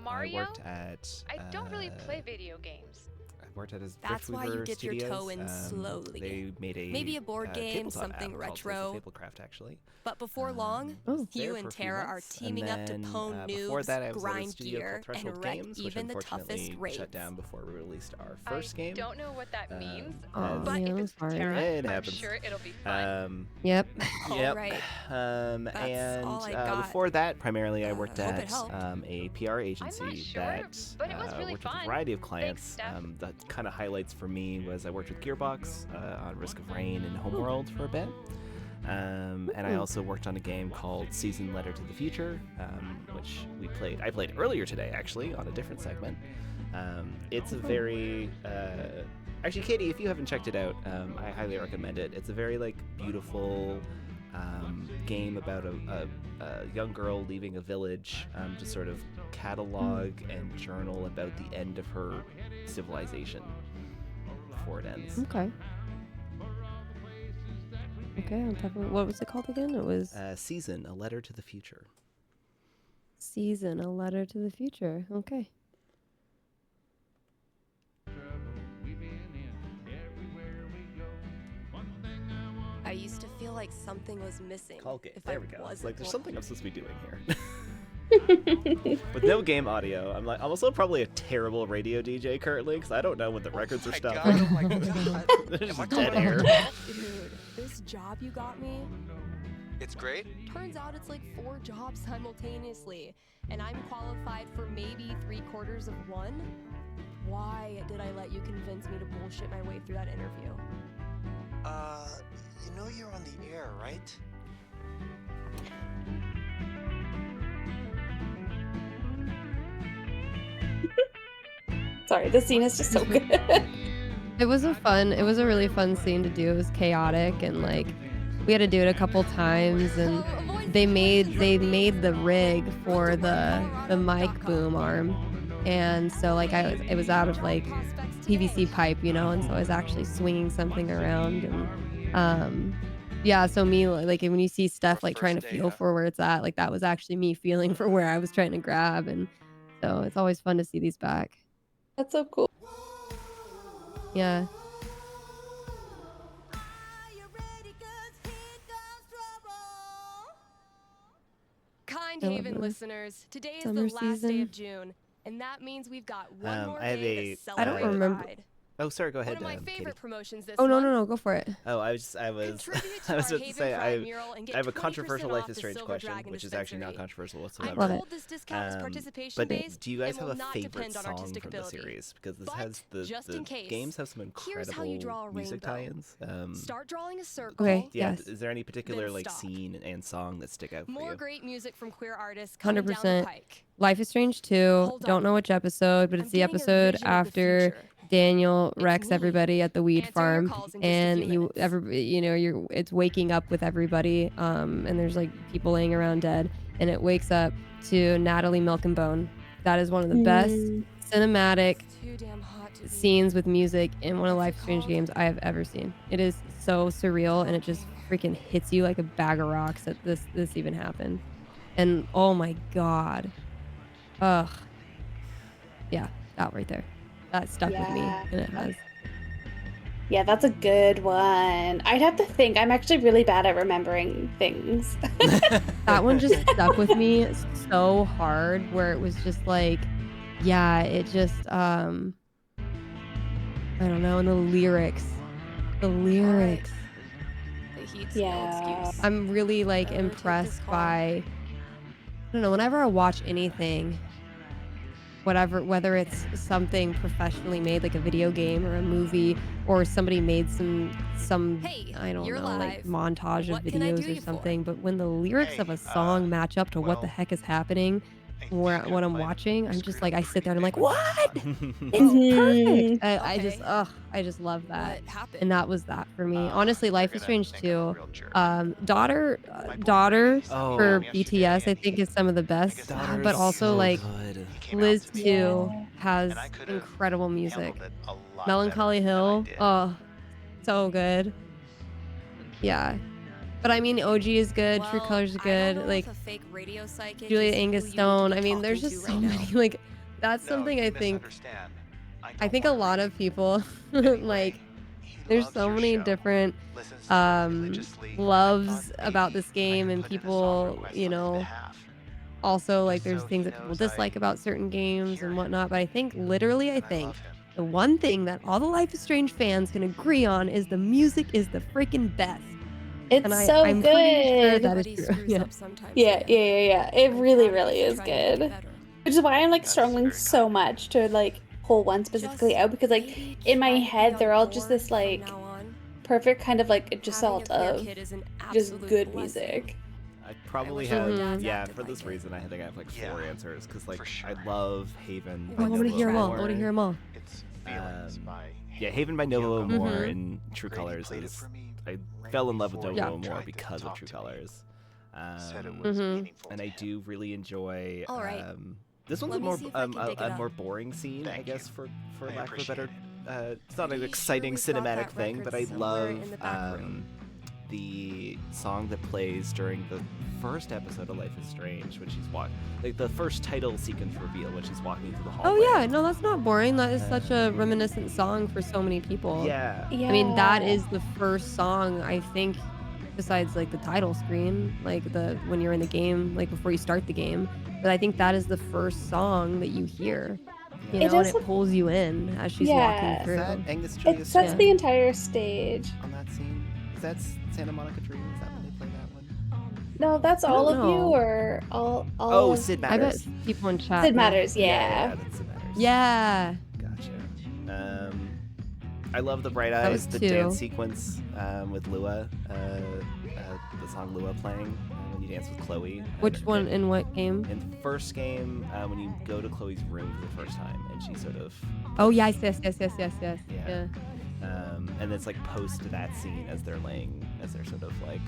Mario? I worked at. I don't really play video games. I worked at his That's why you dip your toe in slowly. They made a Maybe a board game, tabletop something app called retro. Fablecraft, actually. But before long, Oh. There you for and a few Tara are months, and teaming up to then, pwn before noobs, that, I was at a grind studio gear, called Threshold and wreck Games, which even the unfortunately toughest raids. shut down before we released our I first game. don't know what that means, Oh, but yeah, if it's sorry. Tara, It I'm happens. sure it'll be fun. Yep. Yep. Alright. And all I got. before that, primarily, I worked hope it at helped. a PR agency sure, that but it was really worked with a fun. variety of clients. Steph. The kind of highlights for me was I worked with Gearbox on Risk of Rain and Homeworld for a bit. And I also worked on a game called Season Letter to the Future, which I played earlier today, actually, on a different segment. It's a very... actually, Katie, if you haven't checked it out, I highly recommend it. It's a very, beautiful game about a young girl leaving a village to sort of catalog and journal about the end of her civilization before it ends. Okay. Okay, I'm definitely. What was it called again? It was Season, A Letter to the Future. Season, A Letter to the Future. Okay. I used to feel like something was missing. Colgate. if There I we go. It's wasn't like there's something blind. I'm supposed to be doing here. With no game audio, I'm also probably a terrible radio DJ currently because I don't know when the records are stopping. Oh my god. There's Am I dead going air. Dude, this job you got me, It's great. turns out it's like 4 jobs simultaneously, and I'm qualified for maybe 3/4 of one. Why did I let you convince me to bullshit my way through that interview? You know you're on the air, right? Sorry, this scene is just so good. It was a really fun scene to do. It was chaotic and we had to do it a couple times and they made the rig for the mic boom arm. And so it was out of PVC pipe, and so I was actually swinging something around and yeah, so me when you see Steph trying to First day, feel huh? for where it's at, that was actually me feeling for where I was trying to grab, and so it's always fun to see these back. That's so cool. Yeah. Kind I love Haven this. listeners, today is Summer the last day season. of June, and that means we've got one more I have day a- to celebrate I don't remember- Pride. Oh, sorry. Go One ahead, of my Katie. favorite promotions this Oh no, month. no, no, go for it. Oh, I was Contribute to I our was about to Haven say Pride mural and get I have a 20% controversial off Life is the Strange Silver question, Dragon which is actually not dispensary. controversial I'm whatsoever. Love it. told this discount is participation But based do you guys and have will a not favorite depend on song artistic from the ability. series? Because this But, has just in case, games have some here's how you draw a incredible music rainbow. tie-ins. Start drawing a circle. Okay. Yeah, Yes. is there any particular Then stop. scene and song that stick out for More you? great music from queer artists coming down the 100%. pike. Life is Strange 2. Hold Don't on. know which episode, but I'm it's the getting a episode vision of the after future. Daniel It's wrecks me. everybody at the weed Answer your farm, calls in just a and few minutes. it's waking up with everybody, and there's people laying around dead, and it wakes up to Natalie Milk and Bone. That is one of the best cinematic Too damn hot to be scenes with music in one of Life is Strange games I have ever seen. It is so surreal, and it just freaking hits you like a bag of rocks that this even happened. And oh my god, ugh, yeah, that right there, that stuck with me, Yeah. and it has. Yeah, that's a good one. I'd have to think. I'm actually really bad at remembering things. That one just stuck with me so hard, where it was just yeah, it just I don't know, and the lyrics. The heat's Yeah. no excuse. I'm really Better take this impressed call. by, I don't know, whenever I watch anything whatever, whether it's something professionally made like a video game or a movie, or somebody made some Hey, I don't you're know, like live. montage of What can I do videos or you for? something, but when the lyrics Hey, of a song match up to what the well, heck is happening I or think what I I'm might have watching, I'm just screwed like, up I a sit there and I'm like, pretty big what? mistake. It's perfect. Okay. I just love that. What happened? And that was that for me. Honestly, They're Life is gonna Strange think I'm a 2. real jerk. Daughter, My boyfriend Daughters sent me Oh. for home yesterday, BTS, I and think is some of the best. guess Daughter But is also so like good. he came Liz out to me, 2 Yeah. has and I could've incredible music. handled it a lot Melancholy better than I Hill, did. oh, so good. Yeah. But I mean, OG is good. True Well, Colors is I don't good. know Like if a fake radio psychic Julia is who Angus you need to Stone. be I mean, there's talking just to so right many. now. Like that's No, something you I think. misunderstand. I think a don't lot want of people Anyway, like. he There's loves so your many show, different listens to it religiously, and I loves thought about maybe this I game, could and put in a song people, request you on his know, behalf. also like Just there's so things he that people knows dislike I about certain games hear and him, whatnot. But I think literally, I and I think love him. the one thing that all the Life is Strange fans can agree on is the music is the freaking best. It's And so I'm pretty sure good. that is Everybody true. screws Yeah. up sometimes. Yeah, man. yeah, yeah, yeah. It And really, part of really it's is trying to make it good. better. Which is why I'm like That's struggling very so kind of you. much to like pull one specifically Just out because like maybe in my try to be head they're all on just board this from like now on. perfect kind of like Having a gestalt queer of kid is an just absolute good blessing. music. I probably wish our have, dads yeah, acted for like this it. reason, I think I have like 4 Yeah, answers, because like for sure. I love Haven Oh, by I want to Novo hear them all. I More. want to hear them all. It's feelings by Yeah, Haven by Novo Yoko More Mhm. in True Grady Colors played it is, for me I right fell in love with before Novo Yeah. he More tried to because of talk True to me. Colors. Said it Um, was Mhm. meaningful and to I him. do really enjoy. All right. This one's Let a me more see if I can dig it a up. more boring scene, I Thank guess, you. for I lack of a appreciate better. it. It's not an Pretty exciting sure we've got cinematic that thing, record but I somewhere love in the back room. the song that plays during the first episode of Life is Strange when she's walking, like the first title sequence reveal when she's walking through the hallway. Oh yeah, no, that's not boring. That is such a reminiscent song for so many people. Yeah. Yeah. I mean, that is the first song I think, besides like the title screen, like the when you're in the game, like before you start the game. But I think that is the first song that you hear, you It know, and does it look- pulls you in as she's Yeah. walking Is through. that Angus Julia It sets Stone the entire stage. on that scene? Is that Santa Monica Dream? Is that when they play that one? No, that's I all don't of you know. or all Oh, of Sid I bet Matters. people in chat. Sid know. Matters, Yeah, yeah. that's Sid Matters. Yeah. Gotcha. I love the Bright That was Eyes, the 2. dance sequence with Lua, the song Lua playing when you dance with Chloe. Which one in what game? In the first game, when you go to Chloe's room for the first time, and she sort of, Oh yes. Yeah. and it's like post to that scene as they're sort of like.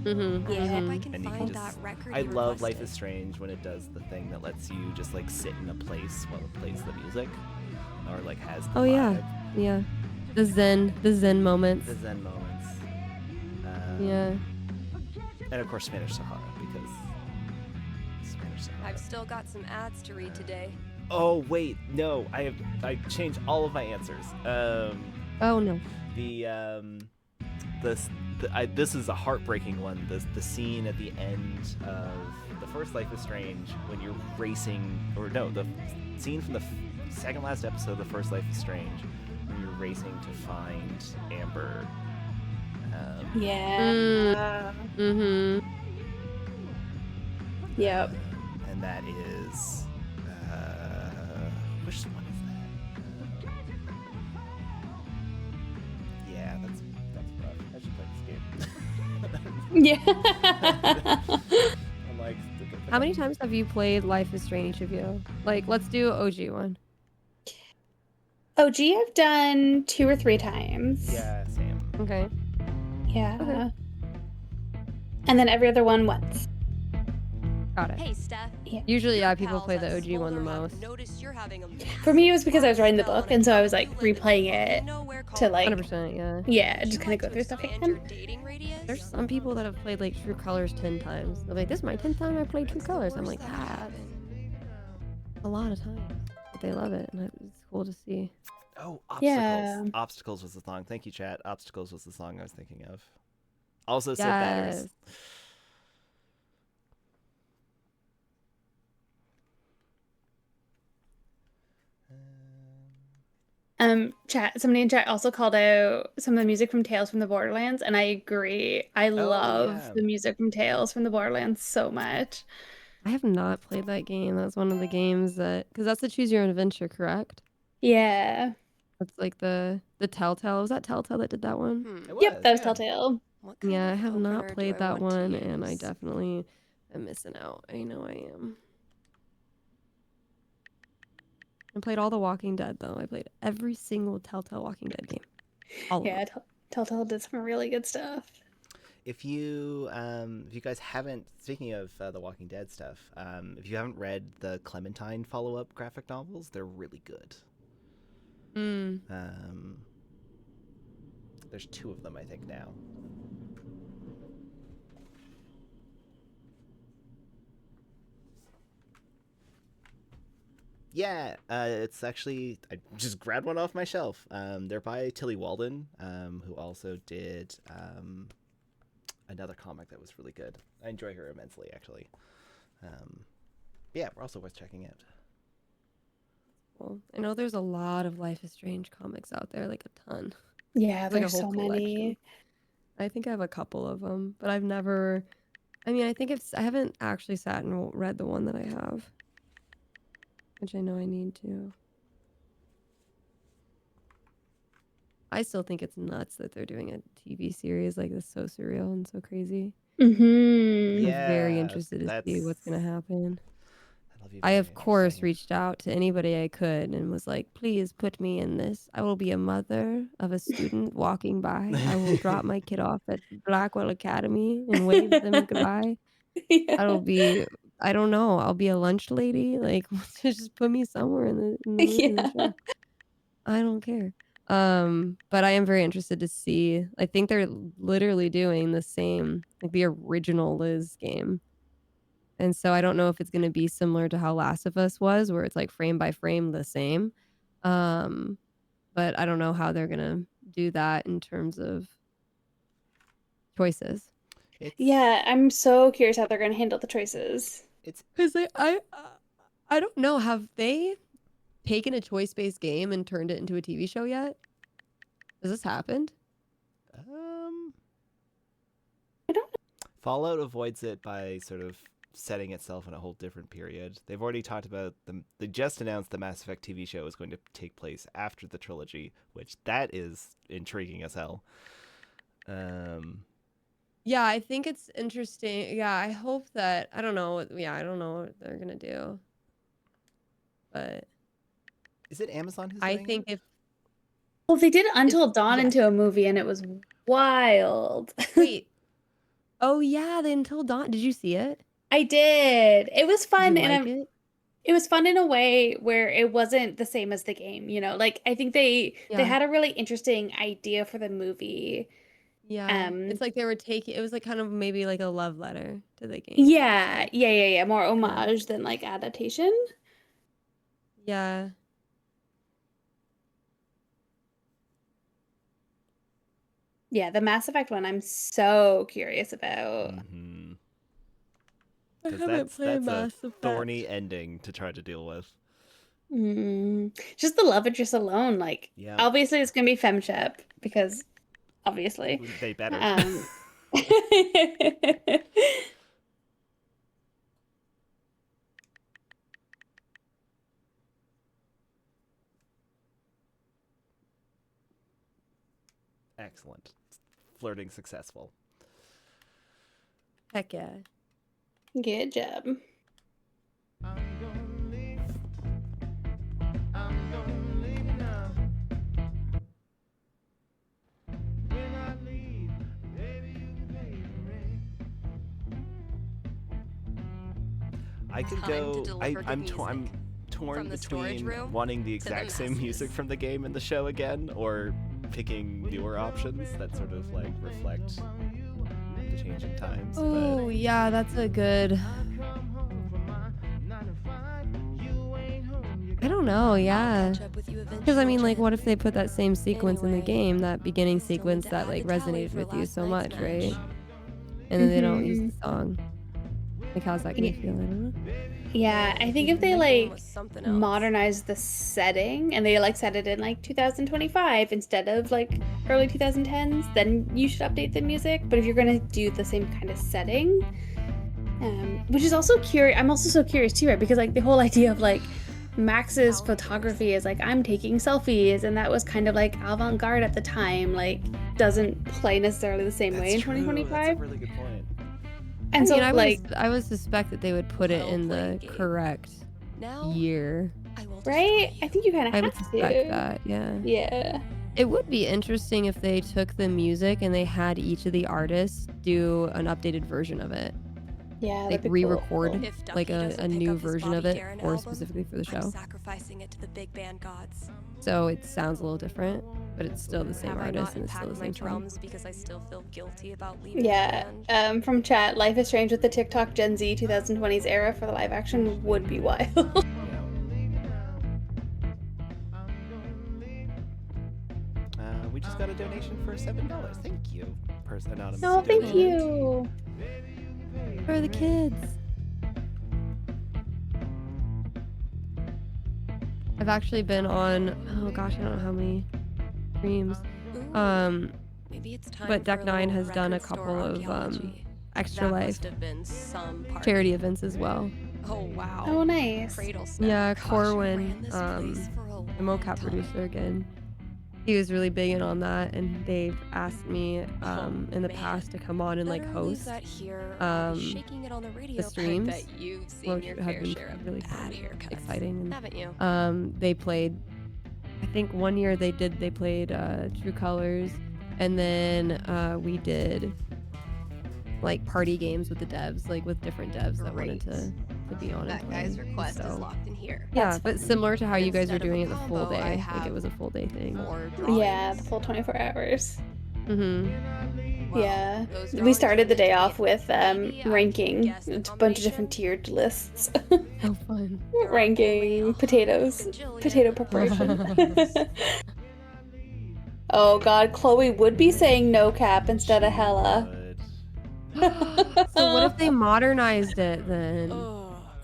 Mm-hmm. I hope I Mhm. can And you can find just- that record. I you love Life requested. is Strange when it does the thing that lets you just like sit in a place while it plays the music, or like has the Oh, yeah. vibe, Yeah. The Zen moments. the Zen moments. Yeah. And of course Spanish Sahara, because Spanish Sahara. I've still got some ads to read today. Oh wait, no, I changed all of my answers. Oh no. This is a heartbreaking one. The scene at the end of the first Life is Strange when you're racing, or no, the scene from the second last episode of the first Life is Strange when you're racing to find Amber. Yeah. Mm-hmm. Yep. And that is which one is that? Yeah, that's rough. I should play this game. Yeah. I'm like, How many times have you played Life is Strange, each of you? Like, let's do OG one. OG I've done 2 or 3 times. Yeah, Sam. Okay. Yeah. Okay. And then every other one once. Got it. Hey, Steph. Usually, Your yeah, people pals play at the OG one the Smolder have most. noticed you're having a For me, it was because I was writing the spell book, on and so I account was like you live replaying in it nowhere to called like, 100%, yeah. yeah, Would just you kind like of go to through stuff expand again. your dating radius? There's some people that have played like True Colors 10 times. They're like, this is my 10th time I played True What's the Colors. I'm worst like, that could ah, happen? a lot of times. But they love it, and it's cool to see. Oh, Obstacles. Yeah. Obstacles was the song. Thank you, chat. Obstacles was the song I was thinking of. Also, Sid Yes. Matters. Chat. Somebody in chat also called out some of the music from Tales from the Borderlands, and I agree. I love yeah. the music from Tales from the Borderlands so much. I have not played that game. That's one of the games that, because that's the Choose Your Own Adventure, correct? Yeah. That's like the Telltale. Was that Telltale that did that one? It Yep, that was yeah. Telltale. What kind Yeah, I of have not opener do played I that want to one, and I use? definitely am missing out. I know I am. I played all the Walking Dead though. I played every single Telltale Walking Dead game. All of Yeah, them. Telltale did some really good stuff. If you guys haven't, speaking of the Walking Dead stuff, if you haven't read the Clementine follow-up graphic novels, they're really good. Mm. There's 2 of them, I think, now. Yeah, it's actually, I just grabbed one off my shelf. They're by Tilly Walden, who also did another comic that was really good. I enjoy her immensely, actually. Yeah, we're also worth checking out. Well, I know there's a lot of Life is Strange comics out there, like a ton. Yeah, It's like a there's whole so collection. many. I think I have a couple of them, but I've never. I mean, I haven't actually sat and read the one that I have, which I know I need to. I still think it's nuts that they're doing a TV series like this, so surreal and so crazy. Mm-hmm. I'm very Yeah, interested to see what's gonna happen. That'll be I, very of course, interesting. reached out to anybody I could and was like, please put me in this. I will be a mother of a student walking by. I will drop my kid off at Blackwell Academy and wave them goodbye. I will be, I don't know, I'll be a lunch lady. Like, just put me somewhere in the show. I don't care. But I am very interested to see. I think they're literally doing the same, like the original Liz game. And so I don't know if it's going to be similar to how Last of Us was, where it's like frame by frame the same. But I don't know how they're going to do that in terms of choices. Yeah, I'm so curious how they're going to handle the choices. It's Because I don't know. Have they taken a choice-based game and turned it into a TV show yet? Has this happened? I don't know. Fallout avoids it by sort of setting itself in a whole different period. They've already talked about they just announced the Mass Effect TV show is going to take place after the trilogy, which that is intriguing as hell. Yeah, I think it's interesting. Yeah, I hope that I don't know. Yeah, I don't know what they're gonna do. But is it Amazon who's I doing think it? Well, they did Until Dawn yeah. into a movie, and it was wild. Wait. Oh yeah, the Until Dawn. Did you see it? I did. It was fun, Did you and like it? it was fun in a way where it wasn't the same as the game. You know, like I think they had a really interesting idea for the movie. Yeah. It's like they were taking. It was like kind of maybe like a love letter to the game. Yeah. More homage than like adaptation. Yeah. Yeah, the Mass Effect one I'm so curious about. Mm-hmm. I Because haven't that's played a Mass Effect. thorny ending to try to deal with. Just the love interest alone, like Yeah. obviously it's gonna be femship because obviously They better. Excellent. Flirting successful. Heck yeah. Good job. I could Time go. to deliver good I'm music. torn From the storage between room wanting the to the exact same music masses. from the game and the show again, or picking newer options that sort of like reflect the changing times. Oh yeah, that's a good. I don't know. Yeah. Because I mean, like, what if they put that same sequence in the game, that beginning sequence that like resonated with you so much, right? And then they don't use the song. Like, how's that gonna feel? I don't know. Yeah, I think if they like Was something else. modernize the setting and they like set it in like 2025 instead of like early 2010s, then you should update the music. But if you're gonna do the same kind of setting, Which is also curious. I'm also so curious too, right? Because like the whole idea of like Max's photography is like I'm taking selfies, and that was kind of like avant-garde at the time. Like doesn't play necessarily the same way in That's 2025. a really good point. And so like I would suspect that they would put it in the Well-played game. correct Now, year. I will right? destroy I think you kind of I have would to. suspect that, yeah. Yeah. It would be interesting if they took the music and they had each of the artists do an updated version of it. Yeah. Like that'd be re-record cool. If like Ducky a doesn't pick new up his version of Bobby it, Darin or album, specifically for the I'm show. sacrificing it to the big band gods. So it sounds a little different, but it's still the same Have I artist not and it's still the unpacked my same song. drums because I still feel guilty about leaving Yeah. the band? From chat, Life is Strange with the TikTok Gen Z 2020s era for the live action would be wild. We just got a donation for $7. Thank you, anonymous. Oh, thank donor. you. For the kids. I've actually been on, oh gosh, I don't know how many streams. Ooh, maybe it's time but for Deck Nine little has done a record store couple of archaeology. Extra That Life must have been some party. charity events as well. Oh wow. Oh, nice. Cradle Snap. Yeah, Gosh, Corwin, ran this place for a the long mocap time. producer again. He was really big in on that, and they've asked me in the man. past to come on and like Better leave host, that here. I'll be um, shaking it on the radio. streams, I bet you've seen which your have fair been share of really bad fun, haircuts. exciting. And, Haven't you? they played, I think one year they played True Colors, and then we did like party games with the devs, like with different devs that wanted to be on That and guy's play. request is So, locked in here. yeah, but similar to how you guys were Instead of doing a it the full combo, I day, like have it was a full day thing. More Yeah, the drawings. full 24 hours. Mm-hmm. Well, Yeah. those We drawings started the are meant day to off be- with maybe I can ranking. guess the It's a bunch of different combination. tiered lists. So fun. There are Ranking only a potatoes. bajillion Potato of preparation. Oh god, Chloe would be saying no cap instead of hella. Good. So what if they modernized it then? Ugh.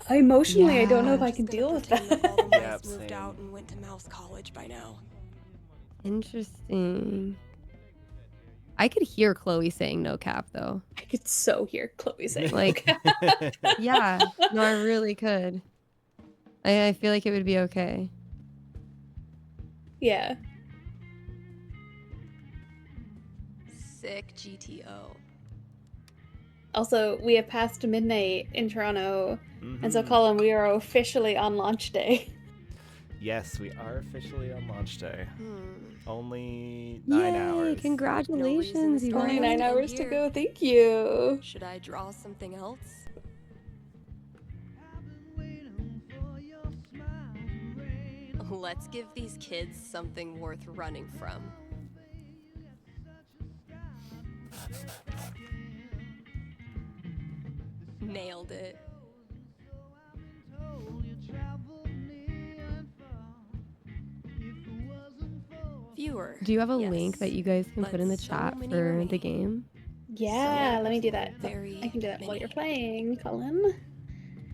Emotionally, I don't know Yeah. if I I'm can just gonna deal with pretend that. all the Yeah, mice moved same. out and went to Mouse College by now. Interesting. I could hear Chloe saying no cap though. I could so hear Chloe saying Like- Yeah, no, I really could. I feel like it would be okay. yeah. Sick GTO. Also, we have passed midnight in Toronto, and so Mhm. Colin, we are officially on launch day. Yes, we are officially on launch day. Hmm. Only 9 Yay, hours. congratulations, to you start Only guys. right 9 in hours to here. go. Thank you. Should I draw something else? Let's give these kids something worth running from. Nailed it. Viewer. Do you have a yes, link that you guys can but put in the so chat many for the remaining. game? Yeah, let me do that. Very I can do that while many. you're playing, Colin.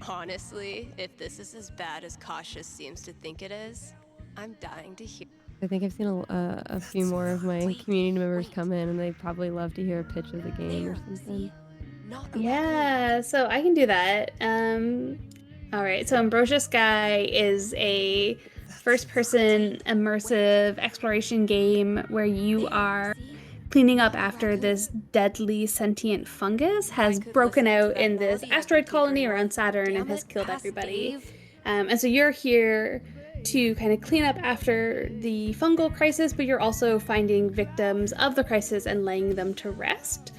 Honestly, if this is as bad as Cautious seems to think it is, I'm dying to hear. I think I've seen a few more of my community members come in, and they probably love to hear a pitch of the game or something. Not a Yeah, so I can do that. All right, so Ambrosia Sky is a first-person immersive exploration game where you are cleaning up after this deadly sentient fungus has broken out in this asteroid colony around Saturn and has killed everybody. And so you're here to kind of clean up after the fungal crisis, but you're also finding victims of the crisis and laying them to rest.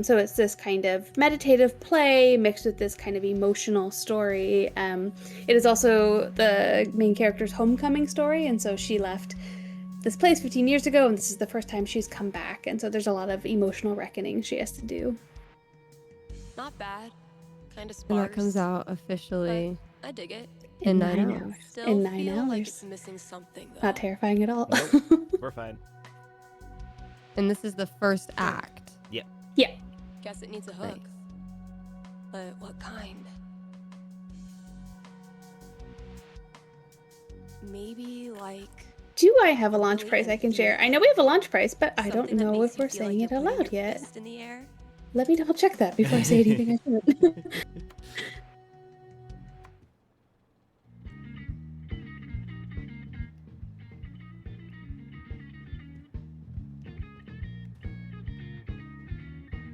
So it's this kind of meditative play mixed with this kind of emotional story. It is also the main character's homecoming story, and so she left this place 15 years ago, and this is the first time she's come back, and so there's a lot of emotional reckoning she has to do. Not bad. Kind of sparse. And that comes out officially I dig it. in 9 9 hours. hours. Still In 9 feel like hours. it's missing something though. Not terrifying at all. Nope, we're fine. And this is the first act. Guess it needs a hook. Nice. But what kind? Maybe like Do I have a launch price I can share? I know we have a launch price, but I don't something that know makes if you we're feel like saying it you're putting aloud your yet. fist in the air. Let me double check that before I say anything I shouldn't.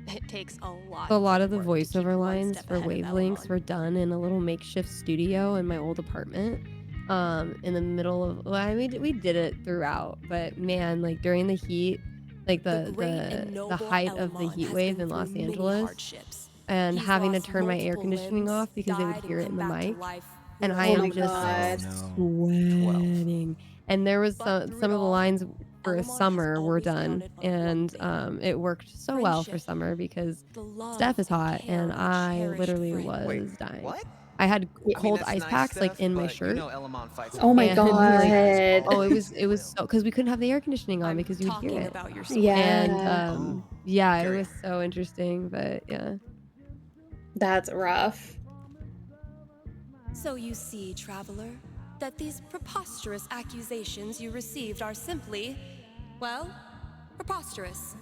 It takes a lot. A lot of the work to keep voiceover one lines step for ahead of Wavelengths Elmon. were done in a little makeshift studio in my old apartment. In the middle of, well, I mean, we did it throughout, but man, like during the heat, like the great and noble height of the Elmon heat has wave been in Los through many Angeles, hardships. and He's having to lost turn my air multiple conditioning limbs, off because they would died, hear it in and the come back to mic, life. Who and knows I Oh am my just God. sweating. And there was But through some it of the all, lines for Elmon has summer were always done, counted on one and thing. it worked so well for Friendship. summer because The love Steph is and hot, care and of a I cherished literally friend. was dying. What? I had Yeah. cold that's ice nice, packs like Steph, in my but shirt. Elamon fights Oh my And, God. like, oh, it was so because we couldn't have the air conditioning on I'm because you would hear talking it. about your sweat. And Yeah. yeah, it Carry was so interesting, but yeah. That's rough. So you see, traveler, that these preposterous accusations you received are simply, well, preposterous.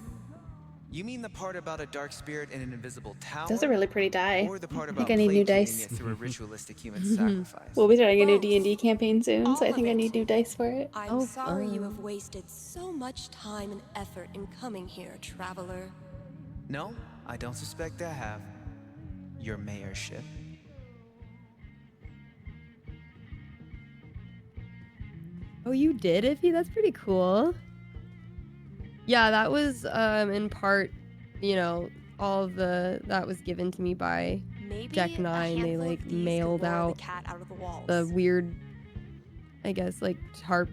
You mean the part about a dark spirit in an invisible tower? That's a really pretty die. Or the part I about think I need new placating dice. it through a ritualistic human sacrifice? We'll be starting a new Both. D&D campaign soon, so I All think I of it. need new dice for it. I'm Oh, sorry you have fun. wasted so much time and effort in coming here, traveler. No, I don't suspect I have. Your mayorship. Oh, you did, Iffy? That's pretty cool. Yeah, that was in part, you know, all of that was given to me by Maybe Deck a 9. They handful like of these could mailed lure out the cat out of the walls. the weird, I guess, like tarp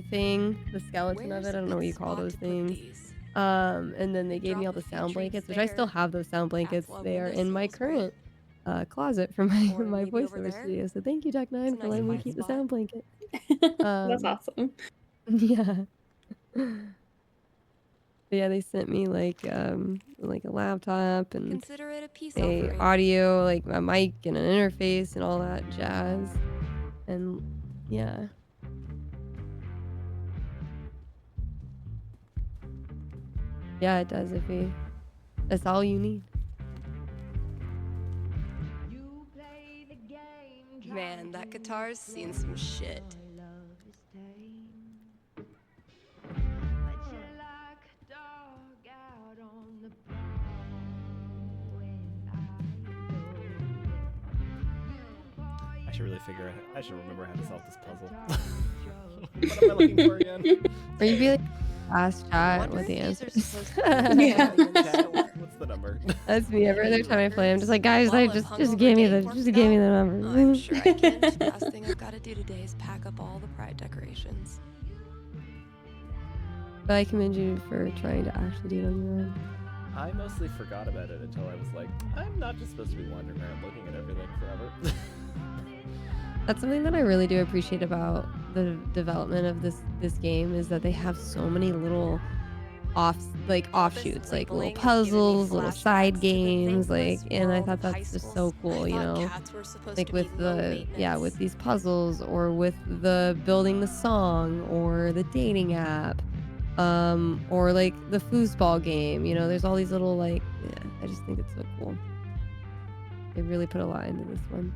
thing, the skeleton of Where's it. I don't know a what good you call spot those to put things. these? And then they gave me all Drop the a few sound treats blankets, which I still there. have those sound blankets. Half-love They are in my windowsills, current closet for my Or my maybe over voiceover there? studio. So thank you, Deck 9, It's a for nice letting me quiet keep the spot. sound blanket. That's awesome. Yeah. Yeah, they sent me like a laptop and Consider it a peace a offering. audio, like a mic and an interface and all that jazz. And yeah. Yeah, it does, Iffy. That's all you need. Man, that guitar's seen some shit. I should really figure out. I should remember how to solve this puzzle. What am I looking for again? Or you'd be like, ask chat Wonder what the if these answer are is. supposed to be Yeah. in the store. What's the number? That's me every other time I play. I'm just like, guys, Well, like, if just give me hungover the day just works give me out, the number. I'm sure I can. Last thing I've got to do today is pack up all the pride decorations. But I commend you for trying to actually do it on your own. I mostly forgot about it until I was like, I'm not just supposed to be wandering around looking at everything forever. That's something that I really do appreciate about the development of this game is that they have so many little offshoots, like little puzzles, little side games, like, and I thought that's just so cool, you know, like with with these puzzles or with the building the song or the dating app, or like the foosball game, you know, there's all these little I just think it's so cool. They really put a lot into this one.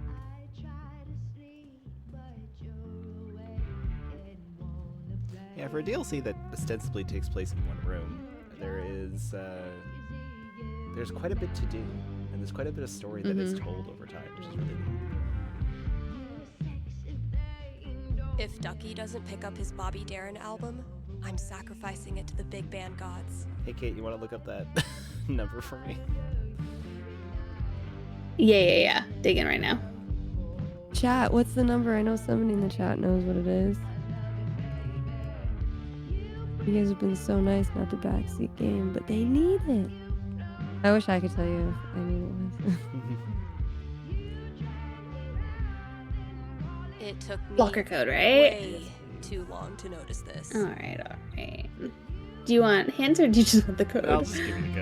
Yeah, for a DLC that ostensibly takes place in one room, there's quite a bit to do, and there's quite a bit of story that is told over time, which is really neat. If Ducky doesn't pick up his Bobby Darin album, I'm sacrificing it to the big band gods. Hey, Kate, you want to look up that number for me? Yeah. Digging right now. Chat, what's the number? I know somebody in the chat knows what it is. You guys have been so nice not to backseat game, but they need it. I wish I could tell you if I knew it was. It took me Blocker code, right? way too long to notice this. All right. Do you want hints or do you just want the code? I'll just give you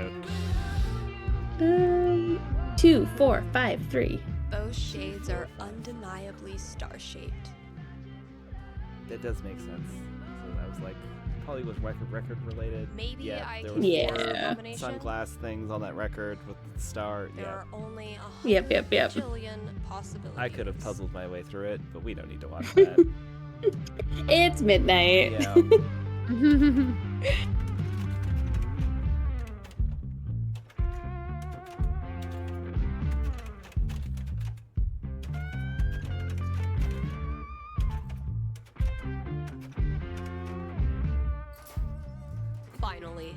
the code. 2, 4, 5, 3. Those shades are undeniably star-shaped. That does make sense. So I was like, probably was record related. Maybe yeah, I there can was Yeah. force a four combination. sunglass things on that record with the star. There Yeah, are only Yep. 100 jillion possibilities. I could have puzzled my way through it, but we don't need to watch that. It's midnight. Yeah. Finally,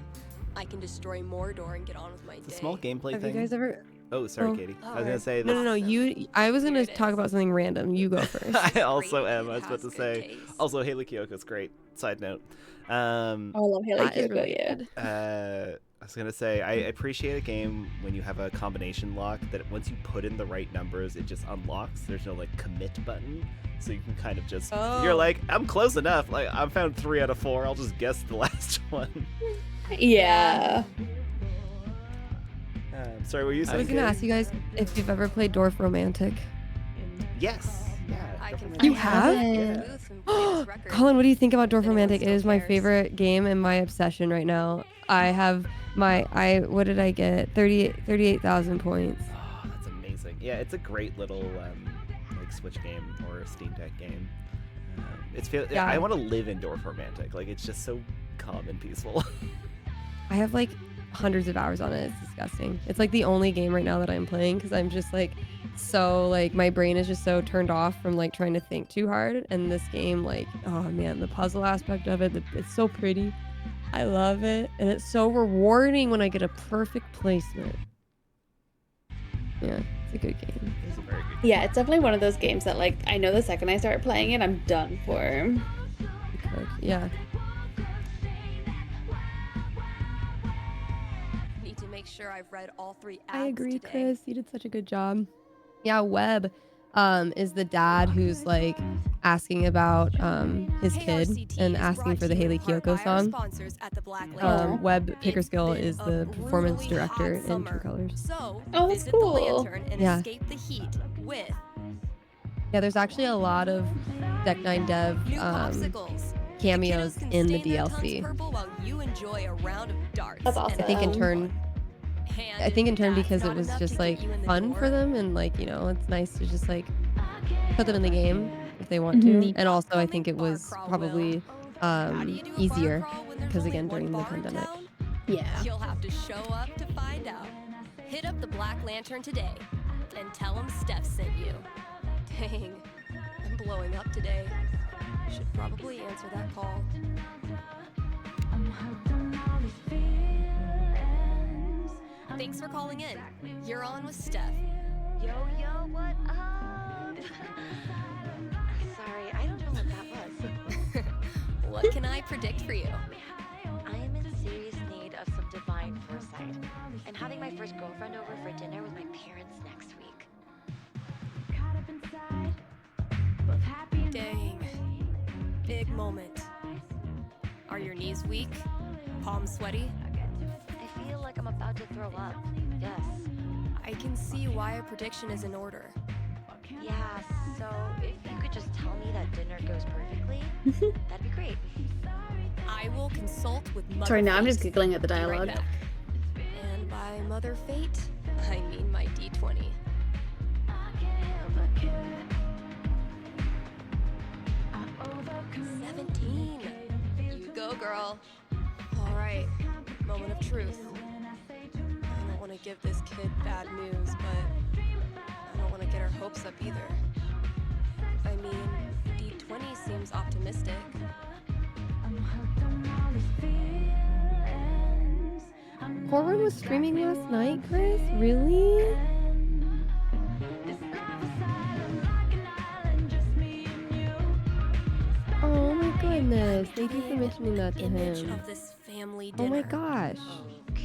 I can destroy Mordor and get on with my day. It's a small gameplay Have thing. you guys ever? Oh, sorry, Oh. Katie. I was Alright. gonna say No. I was gonna talk about something random. You go first. I also Great, am. I it was about has to good say. taste. Also, Haley Kyoko's great. Side note. I love Haley That is Kyoto, really yeah. good. I was gonna say I appreciate a game when you have a combination lock that once you put in the right numbers, it just unlocks. There's no like commit button, so you can kind of just you're Oh. like, I'm close enough. Like I found 3 out of 4. I'll just guess the last one. Yeah. Sorry, were you saying? I was gonna Katie? ask you guys if you've ever played Dwarf Romantic. Yes. Yeah. I can definitely. You have? Yeah. booth and play this record. Colin, what do you think about Dwarf Anyone Romantic? It still is my cares. favorite game and my obsession right now. I have what did I get? 38,000 points. Oh, that's amazing. Yeah, it's a great little like Switch game or a Steam Deck game. Yeah. I want to live in Dwarf Romantic. Like it's just so calm and peaceful. I have like hundreds of hours on it. It's disgusting. It's like the only game right now that I'm playing because I'm just like so like my brain is just so turned off from like trying to think too hard. And this game, like, oh man, the puzzle aspect of it, it's so pretty. I love it, and it's so rewarding when I get a perfect placement. Yeah, it's a good game. It's a very good. Yeah, it's definitely one of those games that, like, I know the second I start playing it, I'm done for. Yeah. Need to make sure I've read all 3 ads I agree, today. Chris. You did such a good job. Yeah, Webb is the dad who's like asking about his kid KRCT and is asking brought for to the you Haley in part Kiyoko by our song. sponsors at the Black Lantern. Webb It's Pickerskill been is a the performance brutally hot director in True summer. Colors. So, Oh, that's visit cool. the Lantern and Yeah. escape the heat with Yeah, there's actually a lot of Deck 9 Dev new popsicles. cameos The kiddos can in the stain their tongues DLC. purple while you enjoy a round of darts. That's and awesome. I think in Um, turn, And I think in if turn that's because it not was enough just to like get you in the fun door, for them, and like, you know, it's nice to just like put them in the game if they want to. Mhm. And also I think it Bar was crawl probably How do you do a bar easier crawl when there's because only again one during the bar in pandemic. town? Yeah. You'll have to show up to find out. Hit up the Black Lantern today and tell them Steph sent you. Dang, I'm blowing up today. Should probably answer that call. Thanks for calling in. You're on with Steph. Yo, what up? Sorry, I don't know what that was. What can I predict for you? I am in serious need of some divine foresight. And having my first girlfriend over for dinner with my parents next week. Dang. Big moment. Are your knees weak? Palms sweaty? I feel like I'm about to throw up. Yes. I can see why a prediction is in order. Yeah, so if you could just tell me that dinner goes perfectly, that'd be great. I will consult with Mother Sorry, now I'm Fate. just giggling at the Be right dialogue. back. And by Mother Fate, I mean my D20. You go, girl. All right, moment of truth. I don't want to give this kid bad news, but I don't want to get her hopes up either. I mean, D20 seems optimistic. Corwin was streaming last night, Chris? Really? Oh my goodness. Thank you for mentioning that to Image him. of this family Oh my dinner. gosh.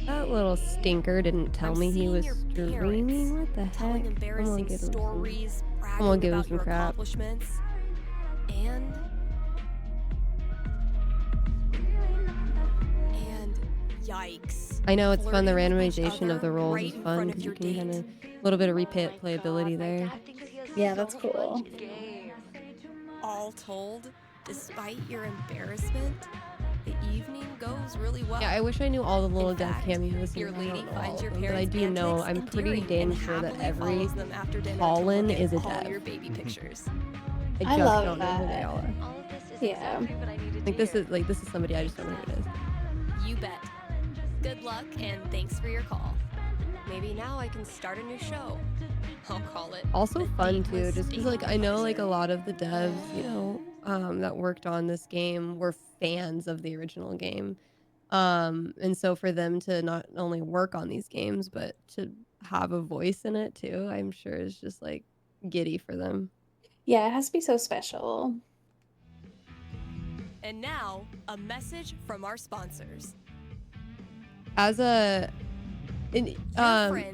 That little stinker didn't tell I'm me he seeing was your streaming. parents What the telling heck? embarrassing give him stories, gonna bragging give him about some your crap. accomplishments, and yikes. I know it's fun. The Flirting with each randomization of the other roles right is in fun front of because you your can kind date. of a little bit of replayability there. Yeah, that's cool. All told, despite your embarrassment, the eve goes really well. Yeah, I wish I knew all the little In dev fact, cameos. your I lady don't know all finds of your them, but I parents' do know. antics I'm pretty endearing damn and sure that happily every follows them after dinner to Colin look at is a all dev. your baby pictures. I I just love don't know who they that. all are. All of this is Yeah. exactly what I needed Like to this is somebody I just don't know who it is. You bet. Good luck and thanks for your call. Maybe now I can start a new show. I'll call it. Also The fun Date too, with just because like I know like a Stabilizer. lot of the devs, you know, that worked on this game were fans of the original game. And so for them to not only work on these games, but to have a voice in it too, I'm sure is just like giddy for them. Yeah, it has to be so special. And now, a message from our sponsors. As a friends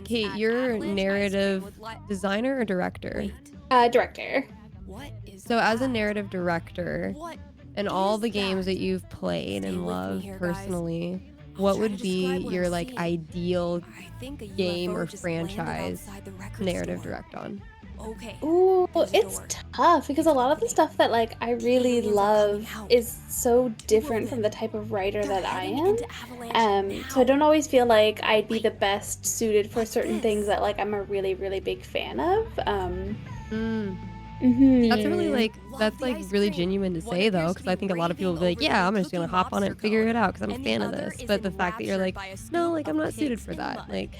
Kate, at you're Avalanche Ice narrative Cream would designer or director? Wait, Director. what is So as a that? narrative director, What and all is the games that? that you've played Stay and with me loved here, guys. personally, I'll what try would to be describe what your I'm like seeing. ideal I think a game UFO or just landed franchise outside the to record narrative store. direct on? Okay. Ooh, There's a it's door. tough because a lot of the stuff that like I really Aliens are love coming out. is so Two different of from them. the type of writer They're that I heading am. into Avalanche So I now. don't always feel like I'd be Wait, the best suited for what's certain things this? that like I'm a really, really big fan of. Mm. That's really Mhm. like Love that's the like ice really cream. genuine to One say though, appears because to I be think a lot of people will be raving like, yeah, over I'm the just gonna Cookie hop on it and Monster figure it cone, out because I'm a and the fan of other this. is But the fact that you're enraptured like, by a no, scoop like I'm of not suited pigs for in that. mud. Like,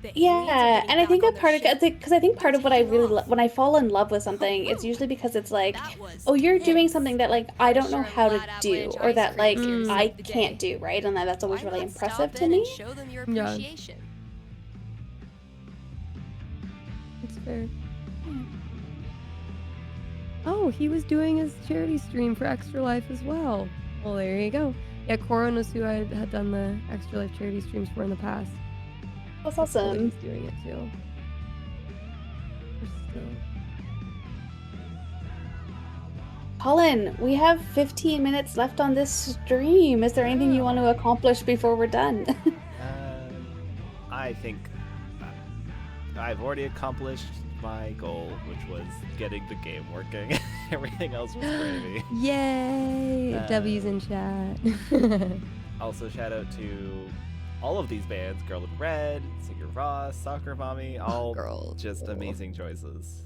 The aliens are Yeah, getting and I back think on that their part of ship. because I think part of what I Taking really off. when I fall in love with something, it's Woohoo! usually because it's like, That was oh, you're doing hits. something that like I don't know Sure am how to glad do, Avalanche or Ice that Cream is like here to I save the can't day. do, right? And that's always Why really not impressive stop to in and me. show them your Yeah. appreciation? it's fair. Oh, he was doing his charity stream for Extra Life as well. Well, there you go. Yeah, Corin was who I had done the Extra Life charity streams for in the past. That's So Chloe awesome. was doing it too. Still. Colin, we have 15 minutes left on this stream. Is there anything you want to accomplish before we're done? I think I've already accomplished my goal, which was getting the game working. Everything else was gravy. Yay! W's in chat. Also, shout out to all of these bands: Girl in Red, Singer Ross, Soccer Mommy, all Girls. just amazing choices.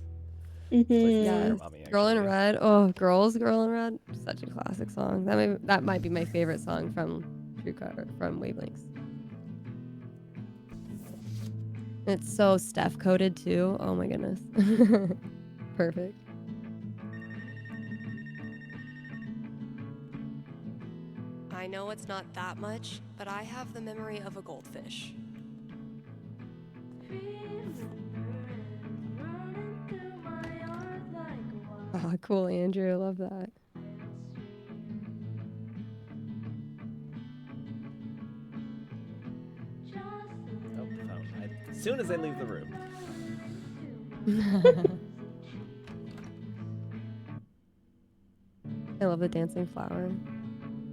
Mhm. Yes. Soccer Mommy, Girl in actually. Red. Oh, Girl in Red. Such a classic song. That might be my favorite song from Wavelengths. It's so Steph coded too. Oh my goodness. Perfect. I know it's not that much, but I have the memory of a goldfish. Oh, cool, Andrew. I love that. Oh, as soon as I leave the room. I love the dancing flower.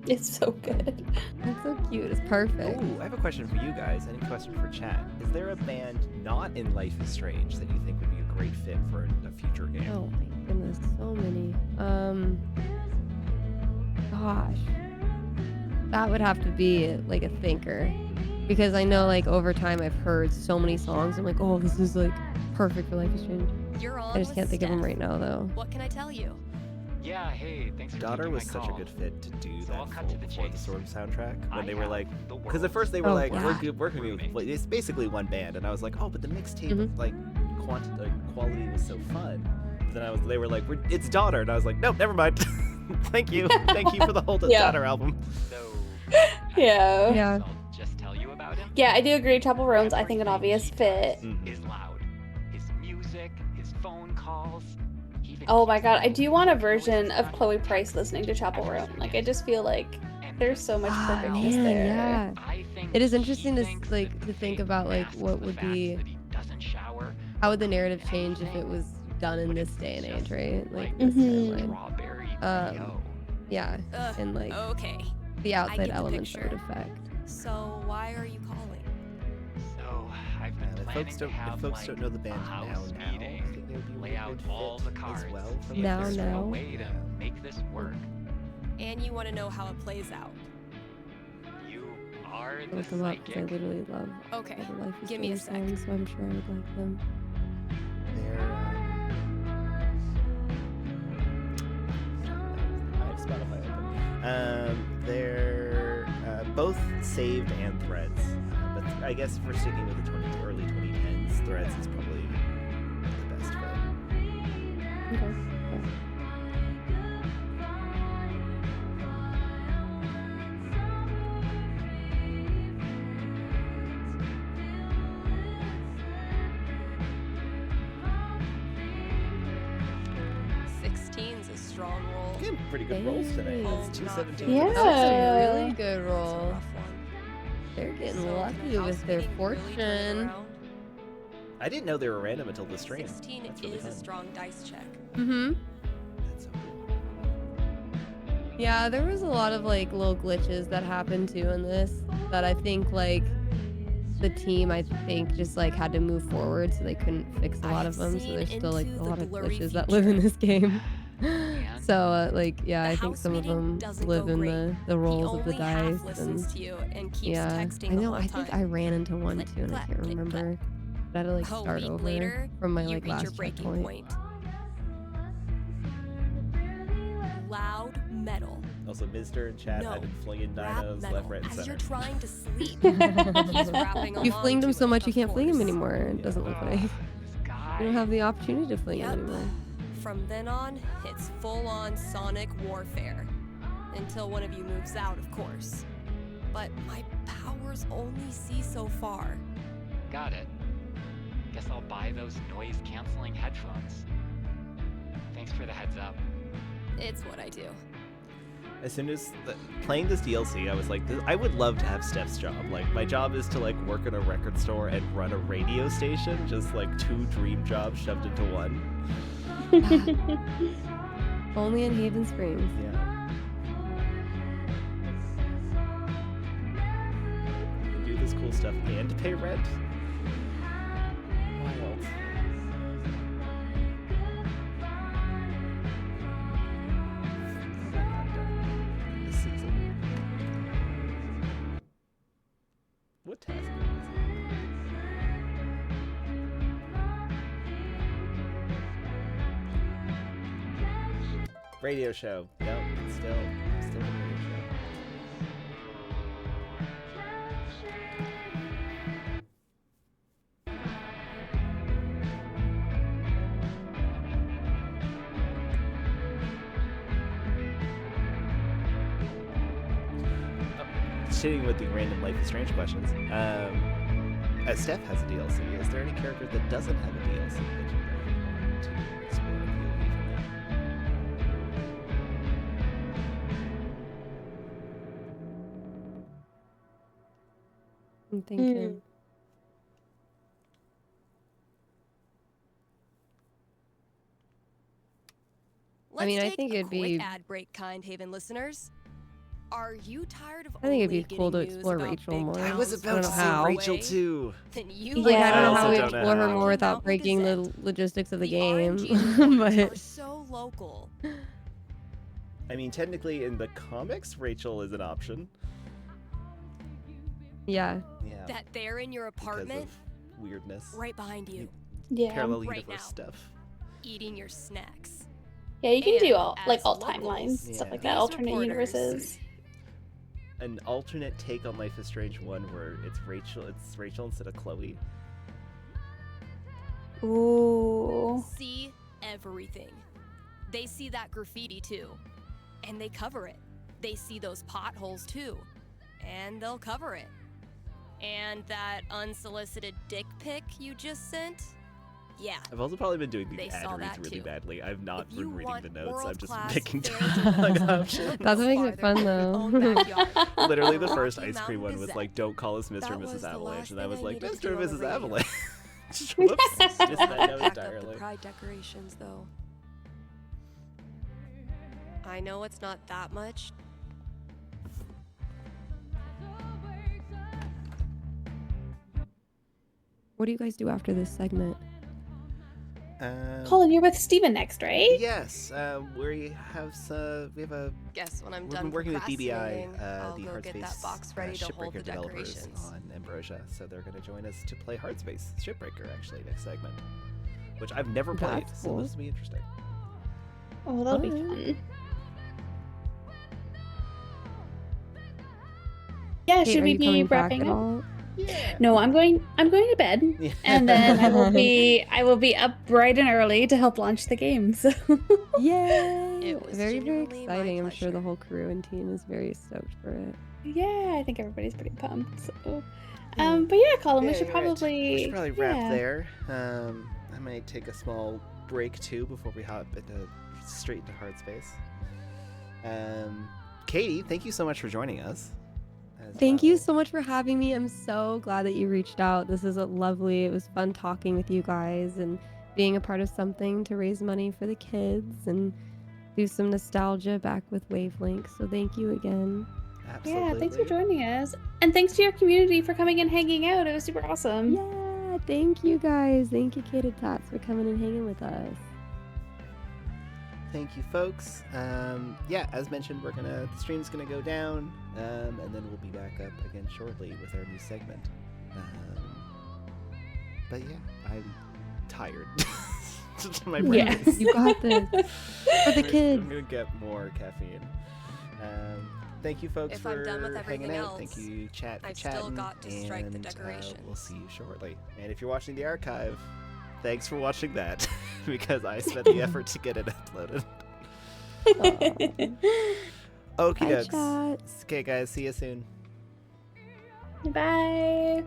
It's so good. It's so cute. It's perfect. Ooh, I have a question for you guys, and a question for chat. Is there a band not in Life is Strange that you think would be a great fit for a future game? Oh my goodness, so many. Gosh, that would have to be like a thinker, because I know like over time I've heard so many songs. I'm like, oh, this is like perfect for Life is Strange. You're on I just with can't think of them Steph. right now though. What can I tell you? Yeah, hey, thanks for Daughter taking was my such call. a good fit to do So that I'll cut to the before the chase. Storm soundtrack. When I they were have like, the because at world's first they were Oh, like, yeah. we're gonna be, roommate. like, it's basically one band, and I was like, oh, but the mixtape Mhm. like quality was so fun. But then they were like, it's Daughter, and I was like, nope, never mind. Thank you for the whole Yeah. Daughter album. So, Yeah. Yeah. I'll just tell you about him. Yeah, I do agree. Chapel Roan's, I think, an Everything obvious he fit. does Is loud. His music, his phone calls. he even Oh my keeps god, I the do want a noise version of running. Chloe Price listening to Chapel Roan. Like, I just feel like And there's so much Ah, perfectness man, there. yeah. I think It is he interesting to thinks like that to think Faith about like masks what the would fact be, that he doesn't shower, how would the narrative or change if it anything, was done in but this it's day and just age, right? Like like this Mhm. timeline. strawberry Um, P.O. Yeah, Ugh, and like okay. the outside get the elements that would picture. affect. So why are you calling? So I've been And if planning folks to don't, have if folks like don't know the band a house now, I meeting, think they would be a lay really out good all fit the cards, as well for see the if Now, there's a first- now. way to make this work. And you want to know how it plays out. So I've been planning to have Okay. like a are the Look them up because I psychic. literally love Okay, all the Life is give me a Strange sec. songs, so I'm sure I would like them. They're I have Spotify open. They're both saved and threads, but I guess if we're sticking with the early 2010s, threads is probably the best fit. Okay. A strong roll. Getting pretty good rolls today. Oh, That's not 217. really. Yeah. That was a really good That's a roll. rough one. They're getting So, lucky house with their meeting really turned fortune. around? I didn't know they were random until the stream. 16 That's really is a fun. strong dice check. Mm-hmm. That's so cool. Yeah, there was a lot of like little glitches that happened too in this that I think like the team just like had to move forward, so they couldn't fix a lot of them. So there's still like a lot of glitches that live in this game. So like yeah, I think some of them live in the rolls of the dice. And To you and keeps yeah, texting I the know. whole I think time. I ran into one Click, too, and I clack, can't click, remember. But I had to like A start week over later, from my you like reach your last breaking checkpoint. point. Loud metal. Also, Mister in chat, I've been flinging Rap dinos metal left, right, and as center. you're trying to sleep. He's rapping You along flinged to him so it, much you of can't fling him course. anymore. It doesn't look like. This guy. You don't have the opportunity to fling Yep. him anymore. From then on, it's full-on sonic warfare. Until one of you moves out, of course. But my powers only see so far. Got it. Guess I'll buy those noise-canceling headphones. Thanks for the heads up. It's what I do. As soon as playing this DLC, I was like, I would love to have Steph's job. Like, my job is to like work in a record store and run a radio station. Just like 2 dream jobs shoved into one. Only in Haven Springs. Yeah. You can do this cool stuff and pay rent. Wild. This season. What task is it? Radio show. Nope, it's still the radio show. Sitting with the random Life is Strange questions. Steph has a DLC. Is there any character that doesn't have a DLC that you really want to explore POV for them? I'm thinking. Let's mean, I take think a it'd quick be- ad break, kind Haven listeners. Are you tired of I think it'd be only cool to getting news explore about Rachel big more. I was towns I about don't to know say how. Rachel away? too. Then you Yeah. Like, I don't know I how also we don't know explore her how. more without Mountain breaking the Gazette. logistics of the The game. RNG reports are But so local. I mean, technically, in the comics, Rachel is an option. yeah, Yeah. That they're in your because apartment, of weirdness. right behind you, Yeah. Parallel Right universe now. stuff. eating your snacks. Yeah, you can do And all like as all locals, timelines and stuff like these that, alternate reporters- universes. An alternate take on Life is Strange 1 where it's Rachel instead of Chloe. Ooh. See everything. They see that graffiti too, and they cover it. They see those potholes too, and they'll cover it. And that unsolicited dick pic you just sent? Yeah. I've also probably been doing They these ad saw reads that really too. badly. I've not If you been reading want the notes. I'm just world-class picking fair dialogue journalism, options. that's what makes no it fun farther than your own though. backyard. Literally, the Rocky first ice cream Mountain one was Gazette. like, "Don't call us Mr. That and was Mrs. the Avalanche," last and I thing was I like, needed to "Mr. do and on the Mrs. radio. Avalanche." Whoops. Just that Back note up the entirely. pride decorations, though. I know it's not that much. What do you guys do after this segment? Colin, you're with Steven next, right? Yes, we have a Guess when I'm we've done been working with DBI, procrastinating, I'll the go get that Hardspace box ready to hold Shipbreaker the developers decorations. on Ambrosia, so they're going to join us to play Hardspace Shipbreaker actually next segment, which I've never played, That's so cool. this will be interesting. Oh, that'll be Alright. fun. Yeah, Kate, should are we you be coming back wrapping at up? all? Yeah. No, I'm going to bed, and then I will be up bright and early to help launch the game. So Yay! It was Very, very genuinely my exciting. I'm sure the pleasure. whole crew and team is very stoked for it. yeah, I think everybody's pretty pumped. So, but yeah, Colin, we Yeah, should you're right. probably We should probably wrap yeah. there. I might take a small break too before we hop straight into Hardspace. Katie, thank you so much for joining us. Thank you so much for having me. I'm so glad that you reached out. This is lovely. It was fun talking with you guys and being a part of something to raise money for the kids and do some nostalgia back with Wavelengths. So thank you again. Absolutely. Yeah, thanks for joining us, and thanks to your community for coming and hanging out. It was super awesome. Yeah, thank you guys. Thank you, Katy Bentz, for coming and hanging with us. Thank you, folks. Yeah, as mentioned, the stream's gonna go down, and then we'll be back up again shortly with our new segment. But yeah, I'm tired. My brain Yes. is- You got this. For the kids. I'm gonna get more caffeine. Thank you, folks, If for I'm done with hanging everything out. Thank else, you, chat, for I've still chatting, got to strike the and, we'll decorations. see you shortly. And if you're watching the archive, thanks for watching that, because I spent the effort to get it uploaded. Okie Bye, dokes. chat. Okay, guys, see you soon. Bye.